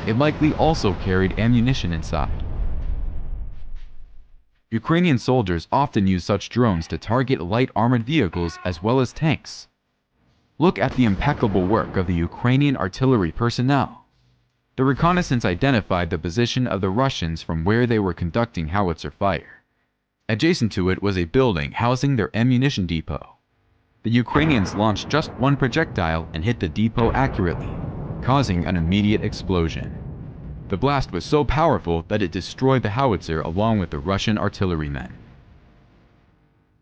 It likely also carried ammunition inside. Ukrainian soldiers often use such drones to target light armored vehicles as well as tanks. Look at the impeccable work of the Ukrainian artillery personnel. The reconnaissance identified the position of the Russians from where they were conducting howitzer fire. Adjacent to it was a building housing their ammunition depot. The Ukrainians launched just one projectile and hit the depot accurately, causing an immediate explosion. The blast was so powerful that it destroyed the howitzer along with the Russian artillerymen.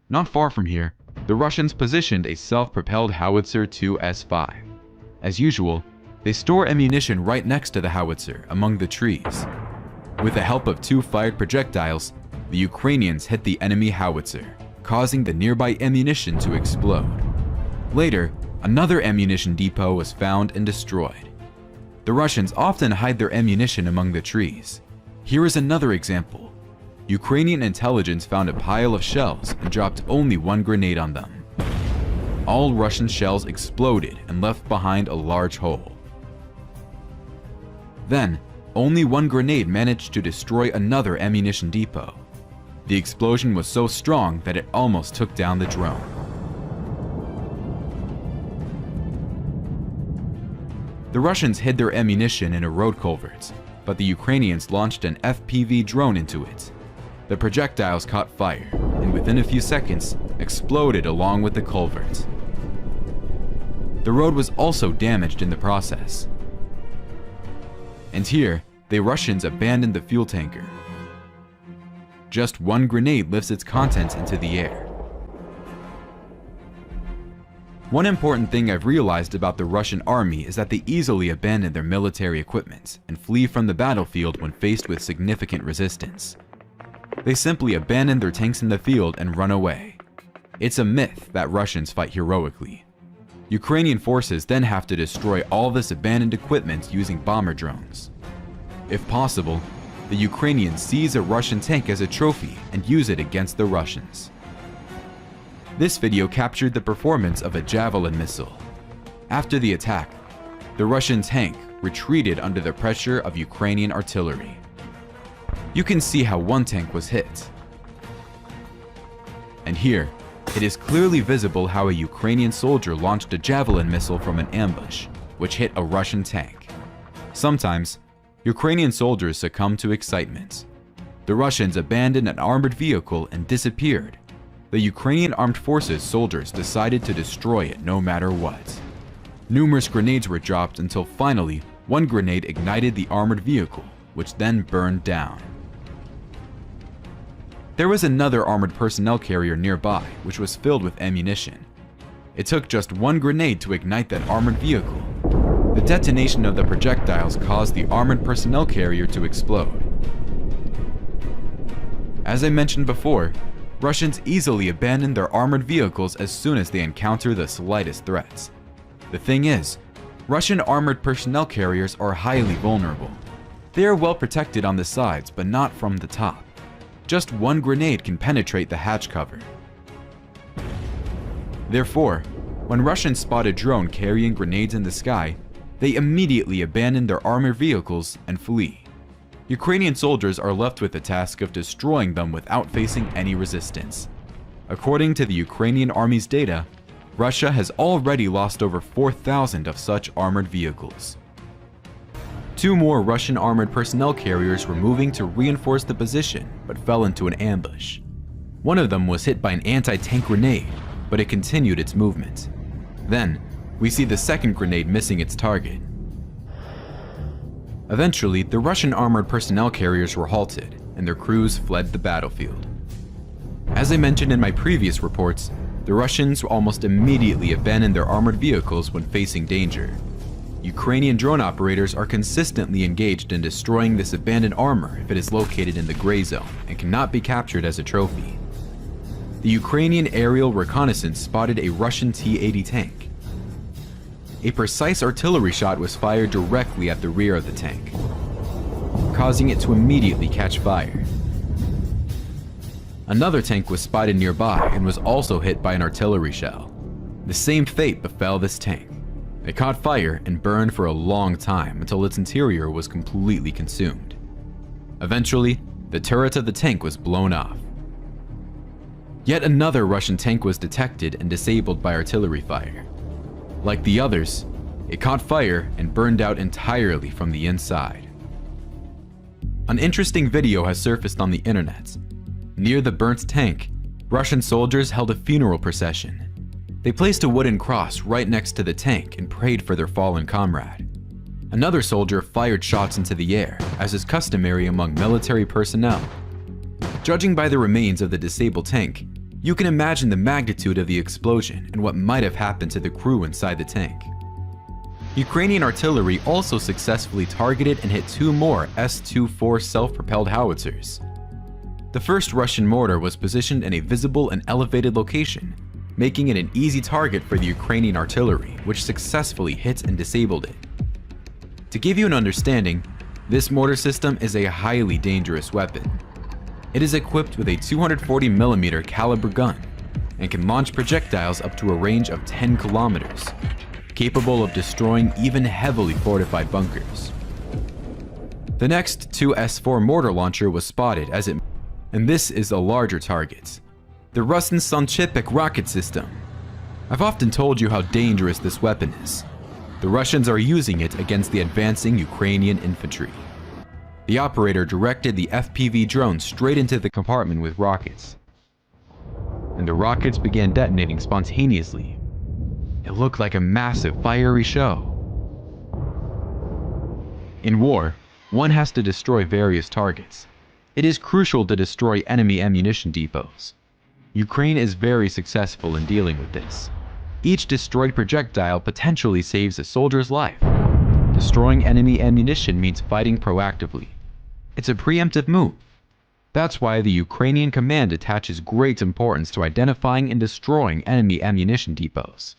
Not far from here, the Russians positioned a self-propelled howitzer 2S5. As usual, they store ammunition right next to the howitzer among the trees. With the help of 2 fired projectiles, the Ukrainians hit the enemy howitzer, causing the nearby ammunition to explode. Later, another ammunition depot was found and destroyed. The Russians often hide their ammunition among the trees. Here is another example. Ukrainian intelligence found a pile of shells and dropped only 1 grenade on them. All Russian shells exploded and left behind a large hole. Then, only 1 grenade managed to destroy another ammunition depot. The explosion was so strong that it almost took down the drone. The Russians hid their ammunition in a road culvert, but the Ukrainians launched an FPV drone into it. The projectiles caught fire, and within a few seconds, exploded along with the culvert. The road was also damaged in the process. And here, the Russians abandoned the fuel tanker. Just one grenade lifts its contents into the air. One important thing I've realized about the Russian army is that they easily abandon their military equipment and flee from the battlefield when faced with significant resistance. They simply abandon their tanks in the field and run away. It's a myth that Russians fight heroically. Ukrainian forces then have to destroy all this abandoned equipment using bomber drones. If possible, the Ukrainians seize a Russian tank as a trophy and use it against the Russians. This video captured the performance of a Javelin missile. After the attack, the Russian tank retreated under the pressure of Ukrainian artillery. You can see how one tank was hit. And here, it is clearly visible how a Ukrainian soldier launched a Javelin missile from an ambush, which hit a Russian tank. Sometimes, Ukrainian soldiers succumb to excitement. The Russians abandoned an armored vehicle and disappeared. The Ukrainian armed forces soldiers decided to destroy it no matter what. Numerous grenades were dropped until finally, one grenade ignited the armored vehicle, which then burned down. There was another armored personnel carrier nearby, which was filled with ammunition. It took just one grenade to ignite that armored vehicle. The detonation of the projectiles caused the armored personnel carrier to explode. As I mentioned before, Russians easily abandon their armored vehicles as soon as they encounter the slightest threats. The thing is, Russian armored personnel carriers are highly vulnerable. They are well protected on the sides, but not from the top. Just one grenade can penetrate the hatch cover. Therefore, when Russians spot a drone carrying grenades in the sky, they immediately abandon their armored vehicles and flee. Ukrainian soldiers are left with the task of destroying them without facing any resistance. According to the Ukrainian army's data, Russia has already lost over 4,000 of such armored vehicles. 2 more Russian armored personnel carriers were moving to reinforce the position, but fell into an ambush. One of them was hit by an anti-tank grenade, but it continued its movement. Then, we see the second grenade missing its target. Eventually, the Russian armored personnel carriers were halted, and their crews fled the battlefield. As I mentioned in my previous reports, the Russians almost immediately abandoned their armored vehicles when facing danger. Ukrainian drone operators are consistently engaged in destroying this abandoned armor if it is located in the gray zone and cannot be captured as a trophy. The Ukrainian aerial reconnaissance spotted a Russian T-80 tank. A precise artillery shot was fired directly at the rear of the tank, causing it to immediately catch fire. Another tank was spotted nearby and was also hit by an artillery shell. The same fate befell this tank. It caught fire and burned for a long time until its interior was completely consumed. Eventually, the turret of the tank was blown off. Yet another Russian tank was detected and disabled by artillery fire. Like the others, it caught fire and burned out entirely from the inside. An interesting video has surfaced on the internet. Near the burnt tank, Russian soldiers held a funeral procession. They placed a wooden cross right next to the tank and prayed for their fallen comrade. Another soldier fired shots into the air, as is customary among military personnel. Judging by the remains of the disabled tank, you can imagine the magnitude of the explosion and what might have happened to the crew inside the tank. Ukrainian artillery also successfully targeted and hit 2 more S-24 self-propelled howitzers. The first Russian mortar was positioned in a visible and elevated location, making it an easy target for the Ukrainian artillery, which successfully hit and disabled it. To give you an understanding, this mortar system is a highly dangerous weapon. It is equipped with a 240mm caliber gun and can launch projectiles up to a range of 10 kilometers, capable of destroying even heavily fortified bunkers. The next 2 S-4 mortar launcher was spotted and this is a larger target, the Russian Sanchepek rocket system. I've often told you how dangerous this weapon is. The Russians are using it against the advancing Ukrainian infantry. The operator directed the FPV drone straight into the compartment with rockets, and the rockets began detonating spontaneously. It looked like a massive fiery show. In war, one has to destroy various targets. It is crucial to destroy enemy ammunition depots. Ukraine is very successful in dealing with this. Each destroyed projectile potentially saves a soldier's life. Destroying enemy ammunition means fighting proactively. It's a preemptive move. That's why the Ukrainian command attaches great importance to identifying and destroying enemy ammunition depots.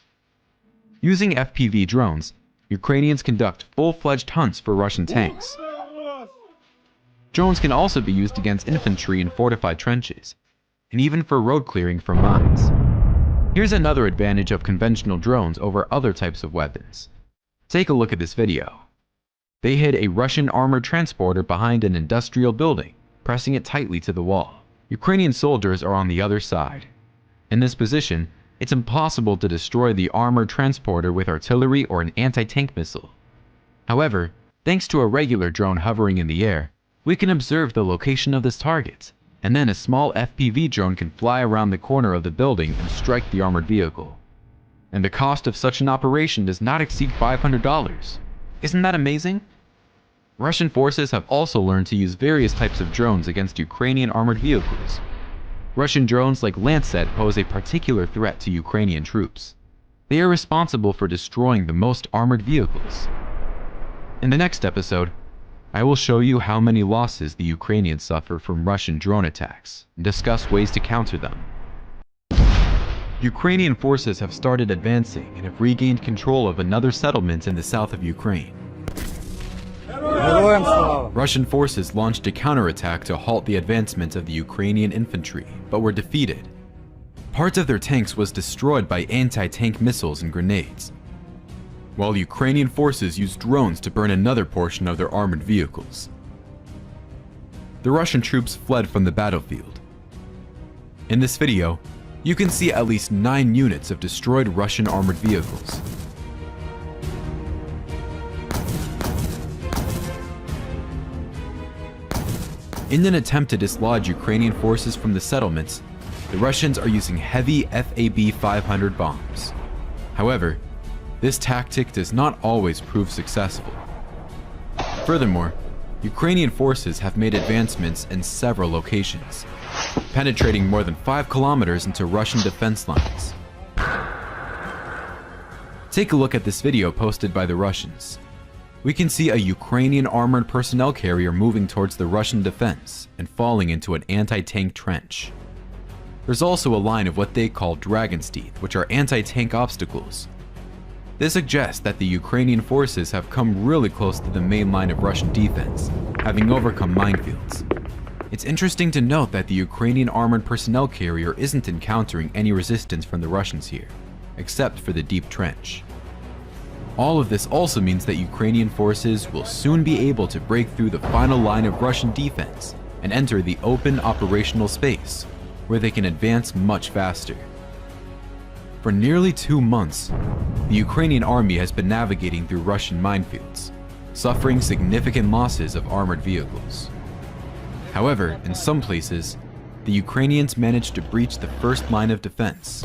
Using FPV drones, Ukrainians conduct full-fledged hunts for Russian tanks. Drones can also be used against infantry in fortified trenches, and even for road clearing from mines. Here's another advantage of conventional drones over other types of weapons. Take a look at this video. They hid a Russian armored transporter behind an industrial building, pressing it tightly to the wall. Ukrainian soldiers are on the other side. In this position, it's impossible to destroy the armored transporter with artillery or an anti-tank missile. However, thanks to a regular drone hovering in the air, we can observe the location of this target, and then a small FPV drone can fly around the corner of the building and strike the armored vehicle. And the cost of such an operation does not exceed $500. Isn't that amazing? Russian forces have also learned to use various types of drones against Ukrainian armored vehicles. Russian drones like Lancet pose a particular threat to Ukrainian troops. They are responsible for destroying the most armored vehicles. In the next episode, I will show you how many losses the Ukrainians suffer from Russian drone attacks and discuss ways to counter them. Ukrainian forces have started advancing and have regained control of another settlement in the south of Ukraine. Russian forces launched a counterattack to halt the advancement of the Ukrainian infantry, but were defeated. Part of their tanks was destroyed by anti-tank missiles and grenades, while Ukrainian forces used drones to burn another portion of their armored vehicles. The Russian troops fled from the battlefield. In this video, you can see at least 9 units of destroyed Russian armored vehicles. In an attempt to dislodge Ukrainian forces from the settlements, the Russians are using heavy FAB-500 bombs. However, this tactic does not always prove successful. Furthermore, Ukrainian forces have made advancements in several locations, penetrating more than 5 kilometers into Russian defense lines. Take a look at this video posted by the Russians. We can see a Ukrainian armored personnel carrier moving towards the Russian defense and falling into an anti-tank trench. There's also a line of what they call dragon's teeth, which are anti-tank obstacles. This suggests that the Ukrainian forces have come really close to the main line of Russian defense, having overcome minefields. It's interesting to note that the Ukrainian armored personnel carrier isn't encountering any resistance from the Russians here, except for the deep trench. All of this also means that Ukrainian forces will soon be able to break through the final line of Russian defense and enter the open operational space, where they can advance much faster. For nearly 2 months, the Ukrainian army has been navigating through Russian minefields, suffering significant losses of armored vehicles. However, in some places, the Ukrainians managed to breach the first line of defense.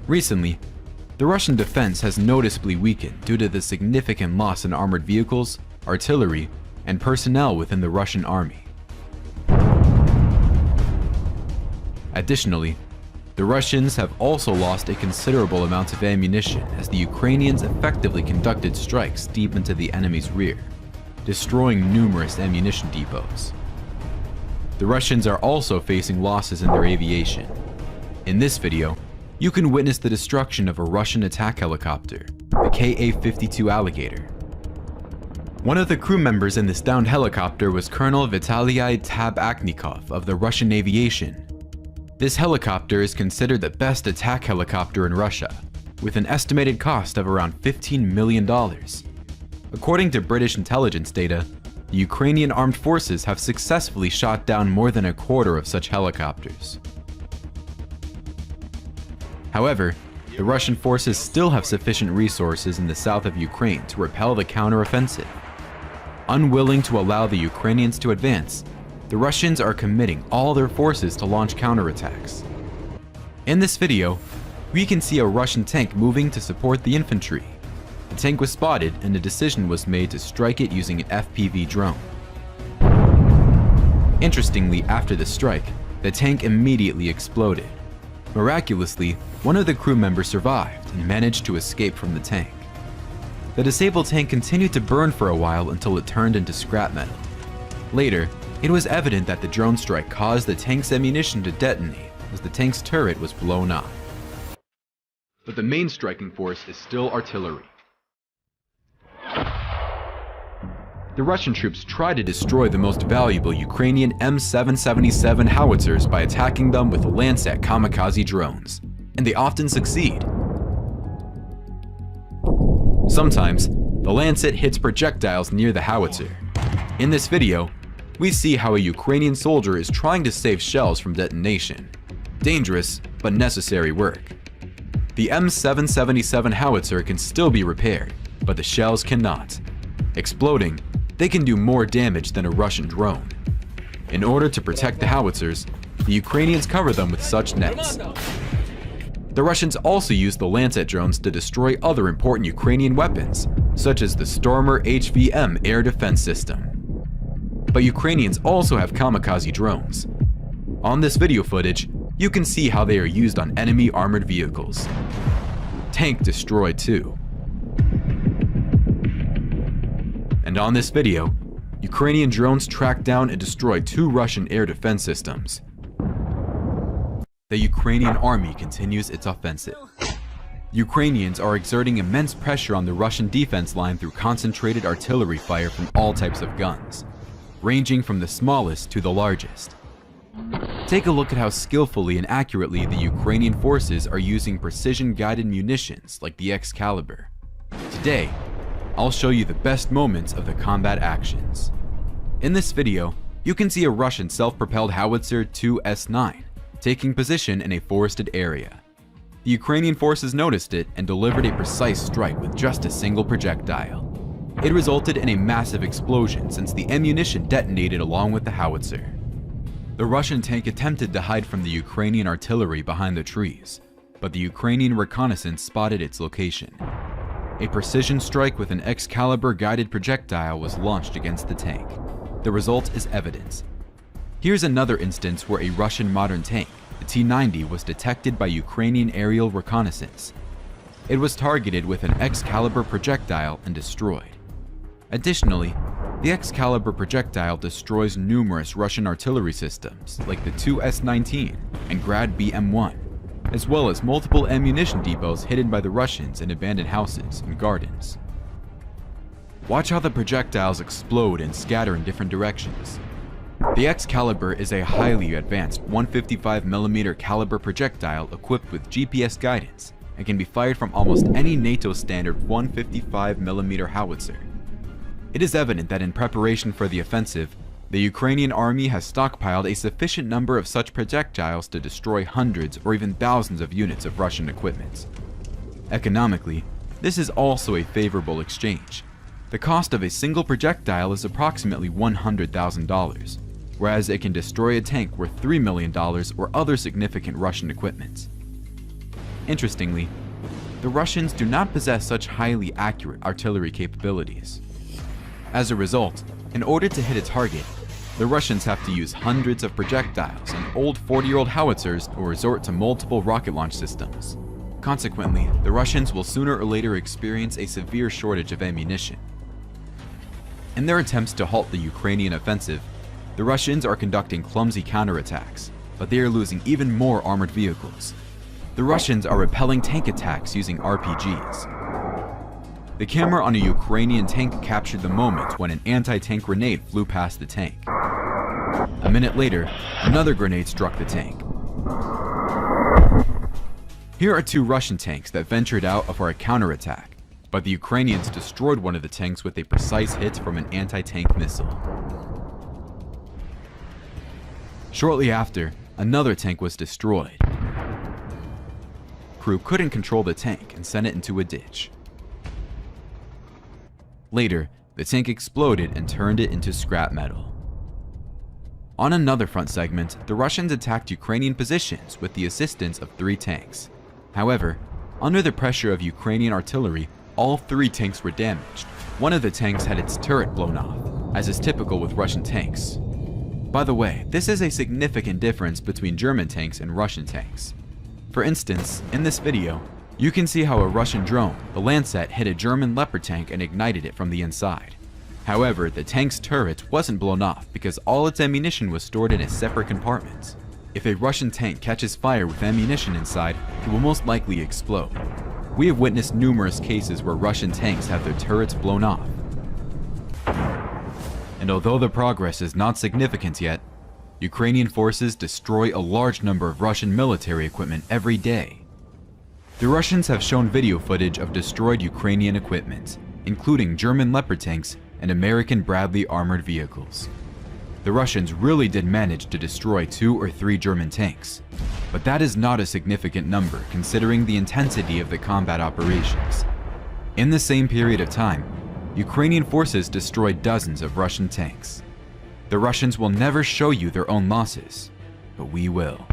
Recently, the Russian defense has noticeably weakened due to the significant loss in armored vehicles, artillery, and personnel within the Russian army. Additionally, the Russians have also lost a considerable amount of ammunition as the Ukrainians effectively conducted strikes deep into the enemy's rear, destroying numerous ammunition depots. The Russians are also facing losses in their aviation. In this video, you can witness the destruction of a Russian attack helicopter, the Ka-52 Alligator. One of the crew members in this downed helicopter was Colonel Vitaly Tabaknikov of the Russian aviation. This helicopter is considered the best attack helicopter in Russia, with an estimated cost of around $15 million. According to British intelligence data, the Ukrainian armed forces have successfully shot down more than a quarter of such helicopters. However, the Russian forces still have sufficient resources in the south of Ukraine to repel the counteroffensive. Unwilling to allow the Ukrainians to advance, the Russians are committing all their forces to launch counterattacks. In this video, we can see a Russian tank moving to support the infantry. The tank was spotted and a decision was made to strike it using an FPV drone. Interestingly, after the strike, the tank immediately exploded. Miraculously, one of the crew members survived and managed to escape from the tank. The disabled tank continued to burn for a while until it turned into scrap metal. Later, it was evident that the drone strike caused the tank's ammunition to detonate as the tank's turret was blown up. But the main striking force is still artillery. The Russian troops try to destroy the most valuable Ukrainian M777 howitzers by attacking them with Lancet kamikaze drones, and they often succeed. Sometimes, the Lancet hits projectiles near the howitzer. In this video, we see how a Ukrainian soldier is trying to save shells from detonation. Dangerous, but necessary work. The M777 howitzer can still be repaired, but the shells cannot. Exploding, they can do more damage than a Russian drone. In order to protect the howitzers, the Ukrainians cover them with such nets. The Russians also use the Lancet drones to destroy other important Ukrainian weapons, such as the Stormer HVM air defense system. But Ukrainians also have kamikaze drones. On this video footage, you can see how they are used on enemy armored vehicles. Tank destroyed too. And on this video, Ukrainian drones tracked down and destroyed 2 Russian air defense systems. The Ukrainian army continues its offensive. Ukrainians are exerting immense pressure on the Russian defense line through concentrated artillery fire from all types of guns, ranging from the smallest to the largest. Take a look at how skillfully and accurately the Ukrainian forces are using precision-guided munitions like the Excalibur. Today, I'll show you the best moments of the combat actions. In this video, you can see a Russian self-propelled howitzer 2S9 taking position in a forested area. The Ukrainian forces noticed it and delivered a precise strike with just a single projectile. It resulted in a massive explosion since the ammunition detonated along with the howitzer. The Russian tank attempted to hide from the Ukrainian artillery behind the trees, but the Ukrainian reconnaissance spotted its location. A precision strike with an Excalibur guided projectile was launched against the tank. The result is evident. Here's another instance where a Russian modern tank, the T-90, was detected by Ukrainian aerial reconnaissance. It was targeted with an Excalibur projectile and destroyed. Additionally, the Excalibur projectile destroys numerous Russian artillery systems like the 2S-19 and Grad BM-1, as well as multiple ammunition depots hidden by the Russians in abandoned houses and gardens. Watch how the projectiles explode and scatter in different directions. The Excalibur is a highly advanced 155mm caliber projectile equipped with GPS guidance and can be fired from almost any NATO standard 155mm howitzer. It is evident that in preparation for the offensive, the Ukrainian army has stockpiled a sufficient number of such projectiles to destroy hundreds or even thousands of units of Russian equipment. Economically, this is also a favorable exchange. The cost of a single projectile is approximately $100,000, whereas it can destroy a tank worth $3 million or other significant Russian equipment. Interestingly, the Russians do not possess such highly accurate artillery capabilities. As a result, in order to hit a target, the Russians have to use hundreds of projectiles and old 40-year-old howitzers or resort to multiple rocket launch systems. Consequently, the Russians will sooner or later experience a severe shortage of ammunition. In their attempts to halt the Ukrainian offensive, the Russians are conducting clumsy counterattacks, but they are losing even more armored vehicles. The Russians are repelling tank attacks using RPGs. The camera on a Ukrainian tank captured the moment when an anti-tank grenade flew past the tank. A minute later, another grenade struck the tank. Here are 2 Russian tanks that ventured out for a counterattack, but the Ukrainians destroyed one of the tanks with a precise hit from an anti-tank missile. Shortly after, another tank was destroyed. crew couldn't control the tank and sent it into a ditch. Later, the tank exploded and turned it into scrap metal. On another front segment, the Russians attacked Ukrainian positions with the assistance of 3 tanks. However, under the pressure of Ukrainian artillery, all 3 tanks were damaged. One of the tanks had its turret blown off, as is typical with Russian tanks. By the way, this is a significant difference between German tanks and Russian tanks. For instance, in this video, you can see how a Russian drone, the Lancet, hit a German Leopard tank and ignited it from the inside. However, the tank's turret wasn't blown off because all its ammunition was stored in a separate compartment. If a Russian tank catches fire with ammunition inside, it will most likely explode. We have witnessed numerous cases where Russian tanks have their turrets blown off. And although the progress is not significant yet, Ukrainian forces destroy a large number of Russian military equipment every day. The Russians have shown video footage of destroyed Ukrainian equipment, including German Leopard tanks and American Bradley armored vehicles. The Russians really did manage to destroy 2 or 3 German tanks, but that is not a significant number considering the intensity of the combat operations. In the same period of time, Ukrainian forces destroyed dozens of Russian tanks. The Russians will never show you their own losses, but we will.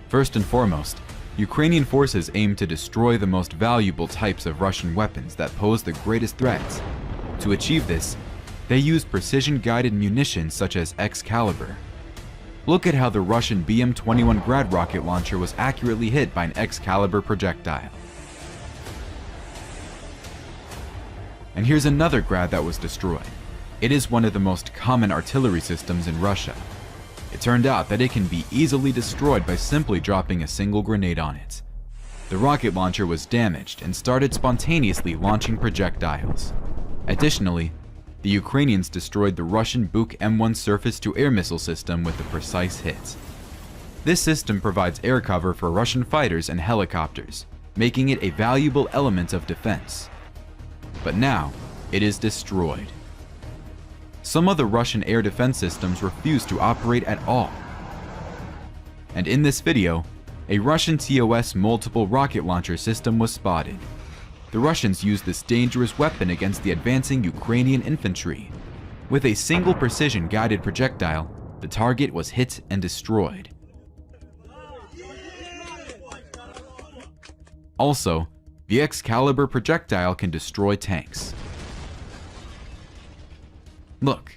First and foremost, Ukrainian forces aim to destroy the most valuable types of Russian weapons that pose the greatest threats. To achieve this, they use precision-guided munitions such as Excalibur. Look at how the Russian BM-21 Grad rocket launcher was accurately hit by an Excalibur projectile. And here's another Grad that was destroyed. It is one of the most common artillery systems in Russia. It turned out that it can be easily destroyed by simply dropping a single grenade on it. The rocket launcher was damaged and started spontaneously launching projectiles. Additionally, the Ukrainians destroyed the Russian Buk M1 surface-to-air missile system with a precise hit. This system provides air cover for Russian fighters and helicopters, making it a valuable element of defense. But now, it is destroyed. Some of the Russian air defense systems refuse to operate at all. And in this video, a Russian TOS multiple rocket launcher system was spotted. The Russians used this dangerous weapon against the advancing Ukrainian infantry. With a single precision-guided projectile, the target was hit and destroyed. Also, the Excalibur projectile can destroy tanks. Look,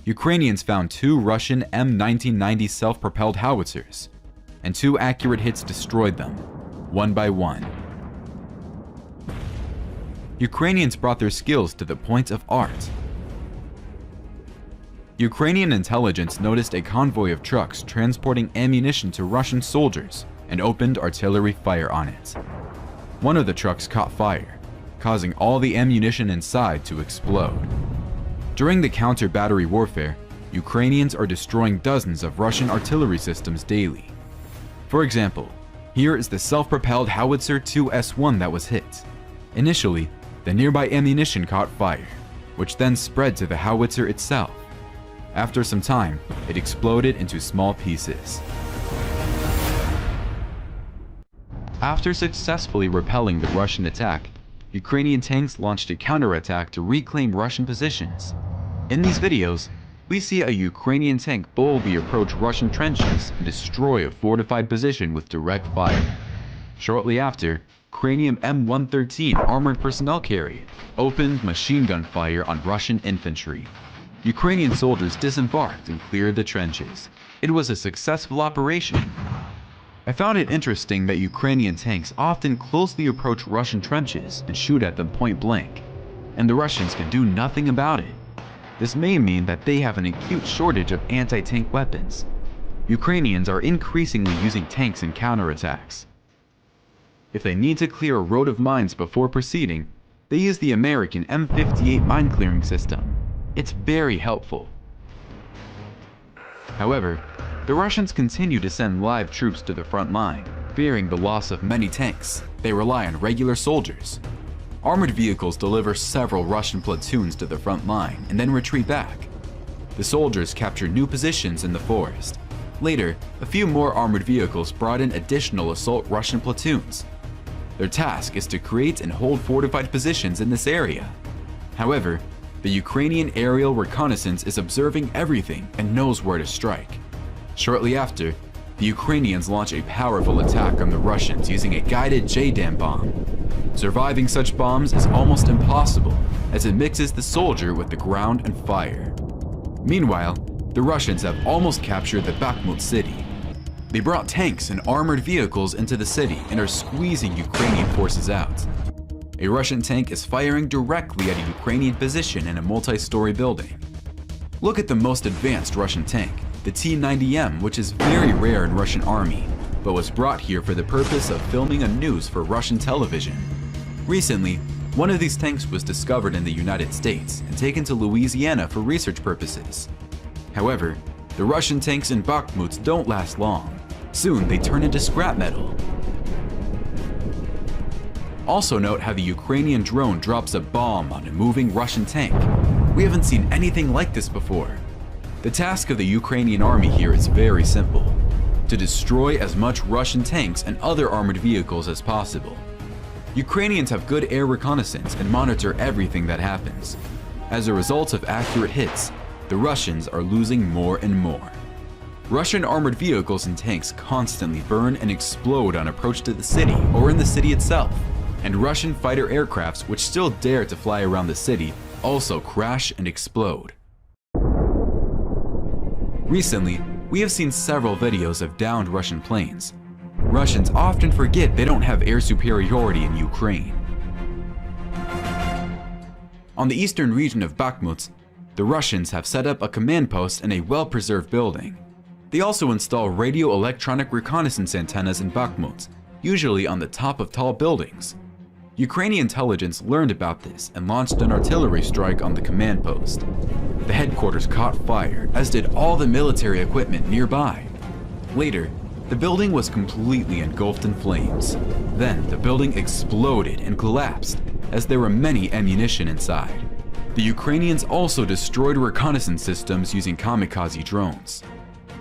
Ukrainians found 2 Russian M1990 self-propelled howitzers, and 2 accurate hits destroyed them, one by one. Ukrainians brought their skills to the point of art. Ukrainian intelligence noticed a convoy of trucks transporting ammunition to Russian soldiers and opened artillery fire on it. One of the trucks caught fire, causing all the ammunition inside to explode. During the counter-battery warfare, Ukrainians are destroying dozens of Russian artillery systems daily. For example, here is the self-propelled howitzer 2S1 that was hit. Initially, the nearby ammunition caught fire, which then spread to the howitzer itself. After some time, it exploded into small pieces. After successfully repelling the Russian attack, Ukrainian tanks launched a counterattack to reclaim Russian positions. In these videos, we see a Ukrainian tank boldly approach Russian trenches and destroy a fortified position with direct fire. Shortly after, Ukrainian M113 armored personnel carrier opened machine gun fire on Russian infantry. Ukrainian soldiers disembarked and cleared the trenches. It was a successful operation. I found it interesting that Ukrainian tanks often closely approach Russian trenches and shoot at them point blank, and the Russians can do nothing about it. This may mean that they have an acute shortage of anti-tank weapons. Ukrainians are increasingly using tanks in counterattacks. If they need to clear a road of mines before proceeding, they use the American M58 mine clearing system. It's very helpful. However, the Russians continue to send live troops to the front line. Fearing the loss of many tanks, they rely on regular soldiers. Armored vehicles deliver several Russian platoons to the front line and then retreat back. The soldiers capture new positions in the forest. Later, a few more armored vehicles brought in additional assault Russian platoons. Their task is to create and hold fortified positions in this area. However, the Ukrainian aerial reconnaissance is observing everything and knows where to strike. Shortly after, the Ukrainians launch a powerful attack on the Russians using a guided JDAM bomb. Surviving such bombs is almost impossible, as it mixes the soldier with the ground and fire. Meanwhile, the Russians have almost captured the Bakhmut city. They brought tanks and armored vehicles into the city and are squeezing Ukrainian forces out. A Russian tank is firing directly at a Ukrainian position in a multi-story building. Look at the most advanced Russian tank, the T-90M, which is very rare in Russian army, but was brought here for the purpose of filming a news for Russian television. Recently, one of these tanks was discovered in the United States and taken to Louisiana for research purposes. However, the Russian tanks in Bakhmut don't last long. Soon they turn into scrap metal. Also note how the Ukrainian drone drops a bomb on a moving Russian tank. We haven't seen anything like this before. The task of the Ukrainian army here is very simple: to destroy as much Russian tanks and other armored vehicles as possible. Ukrainians have good air reconnaissance and monitor everything that happens. As a result of accurate hits, the Russians are losing more and more. Russian armored vehicles and tanks constantly burn and explode on approach to the city or in the city itself. And Russian fighter aircrafts which still dare to fly around the city also crash and explode. Recently, we have seen several videos of downed Russian planes. Russians often forget they don't have air superiority in Ukraine. On the eastern region of Bakhmut, the Russians have set up a command post in a well-preserved building. They also install radio-electronic reconnaissance antennas in Bakhmut, usually on the top of tall buildings. Ukrainian intelligence learned about this and launched an artillery strike on the command post. The headquarters caught fire, as did all the military equipment nearby. Later, the building was completely engulfed in flames. Then the building exploded and collapsed, as there were many ammunition inside. The Ukrainians also destroyed reconnaissance systems using kamikaze drones.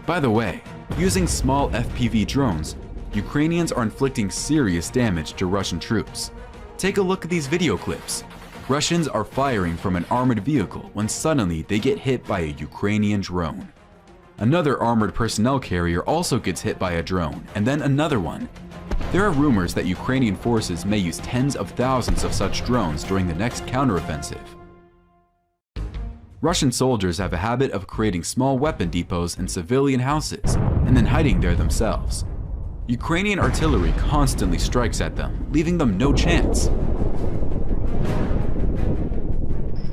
By the way, using small FPV drones, Ukrainians are inflicting serious damage to Russian troops. Take a look at these video clips. Russians are firing from an armored vehicle when suddenly they get hit by a Ukrainian drone. Another armored personnel carrier also gets hit by a drone, and then another one. There are rumors that Ukrainian forces may use tens of thousands of such drones during the next counteroffensive. Russian soldiers have a habit of creating small weapon depots in civilian houses and then hiding there themselves. Ukrainian artillery constantly strikes at them, leaving them no chance.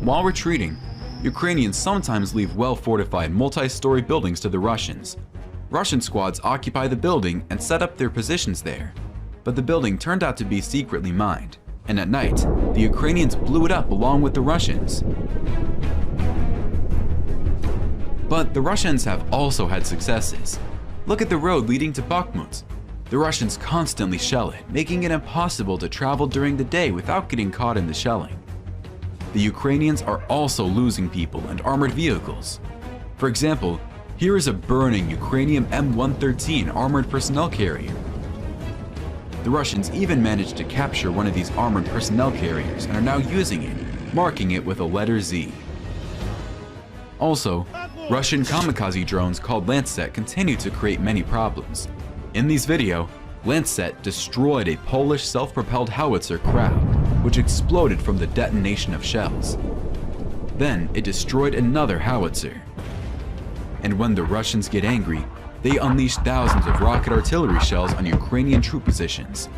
While retreating, Ukrainians sometimes leave well-fortified multi-story buildings to the Russians. Russian squads occupy the building and set up their positions there. But the building turned out to be secretly mined, and at night, the Ukrainians blew it up along with the Russians. But the Russians have also had successes. Look at the road leading to Bakhmut. The Russians constantly shell it, making it impossible to travel during the day without getting caught in the shelling. The Ukrainians are also losing people and armored vehicles. For example, here is a burning Ukrainian M113 armored personnel carrier. The Russians even managed to capture one of these armored personnel carriers and are now using it, marking it with a letter Z. Also, Russian kamikaze drones called Lancet continue to create many problems. In this video, Lancet destroyed a Polish self-propelled howitzer Crowd, which exploded from the detonation of shells. Then it destroyed another howitzer. And when the Russians get angry, they unleash thousands of rocket artillery shells on Ukrainian troop positions.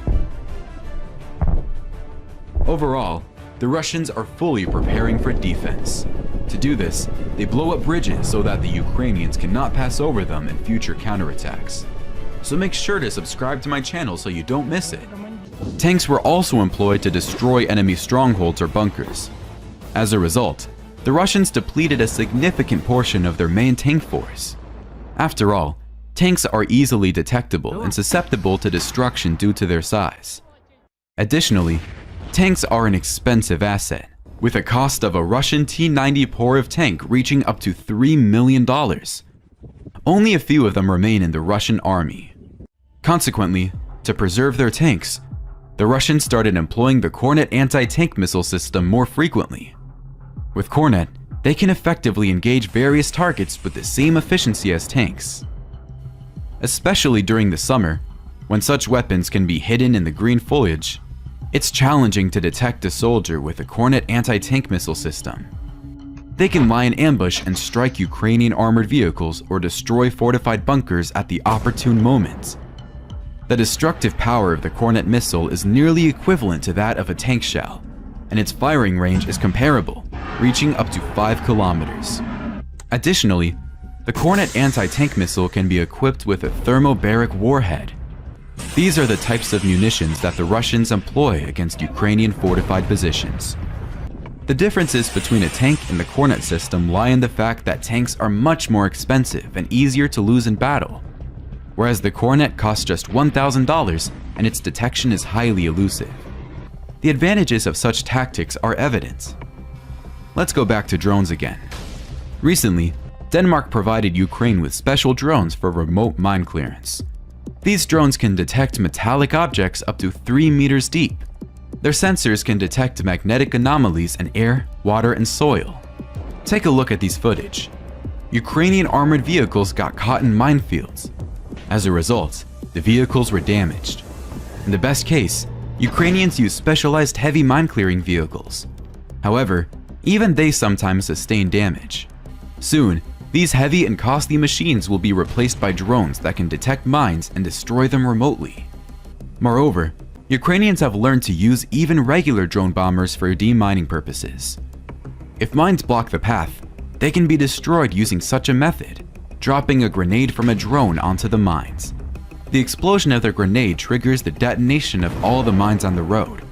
Overall, the Russians are fully preparing for defense. To do this, they blow up bridges so that the Ukrainians cannot pass over them in future counterattacks. So make sure to subscribe to my channel so you don't miss it. Tanks were also employed to destroy enemy strongholds or bunkers. As a result, the Russians depleted a significant portion of their main tank force. After all, tanks are easily detectable and susceptible to destruction due to their size. Additionally, tanks are an expensive asset, with a cost of a Russian T-90 Porov tank reaching up to $3 million. Only a few of them remain in the Russian army. Consequently, to preserve their tanks, the Russians started employing the Kornet anti-tank missile system more frequently. With Kornet, they can effectively engage various targets with the same efficiency as tanks. Especially during the summer, when such weapons can be hidden in the green foliage, it's challenging to detect a soldier with a Kornet anti-tank missile system. They can lie in ambush and strike Ukrainian armored vehicles or destroy fortified bunkers at the opportune moment. The destructive power of the Kornet missile is nearly equivalent to that of a tank shell, and its firing range is comparable, reaching up to 5 kilometers. Additionally, the Kornet anti-tank missile can be equipped with a thermobaric warhead. These are the types of munitions that the Russians employ against Ukrainian fortified positions. The differences between a tank and the Kornet system lie in the fact that tanks are much more expensive and easier to lose in battle, whereas the Kornet costs just $1,000 and its detection is highly elusive. The advantages of such tactics are evident. Let's go back to drones again. Recently, Denmark provided Ukraine with special drones for remote mine clearance. These drones can detect metallic objects up to 3 meters deep. Their sensors can detect magnetic anomalies in air, water, and soil. Take a look at these footage. Ukrainian armored vehicles got caught in minefields. As a result, the vehicles were damaged. In the best case, Ukrainians use specialized heavy mine-clearing vehicles. However, even they sometimes sustain damage. Soon, these heavy and costly machines will be replaced by drones that can detect mines and destroy them remotely. Moreover, Ukrainians have learned to use even regular drone bombers for demining purposes. If mines block the path, they can be destroyed using such a method, dropping a grenade from a drone onto the mines. The explosion of the grenade triggers the detonation of all the mines on the road,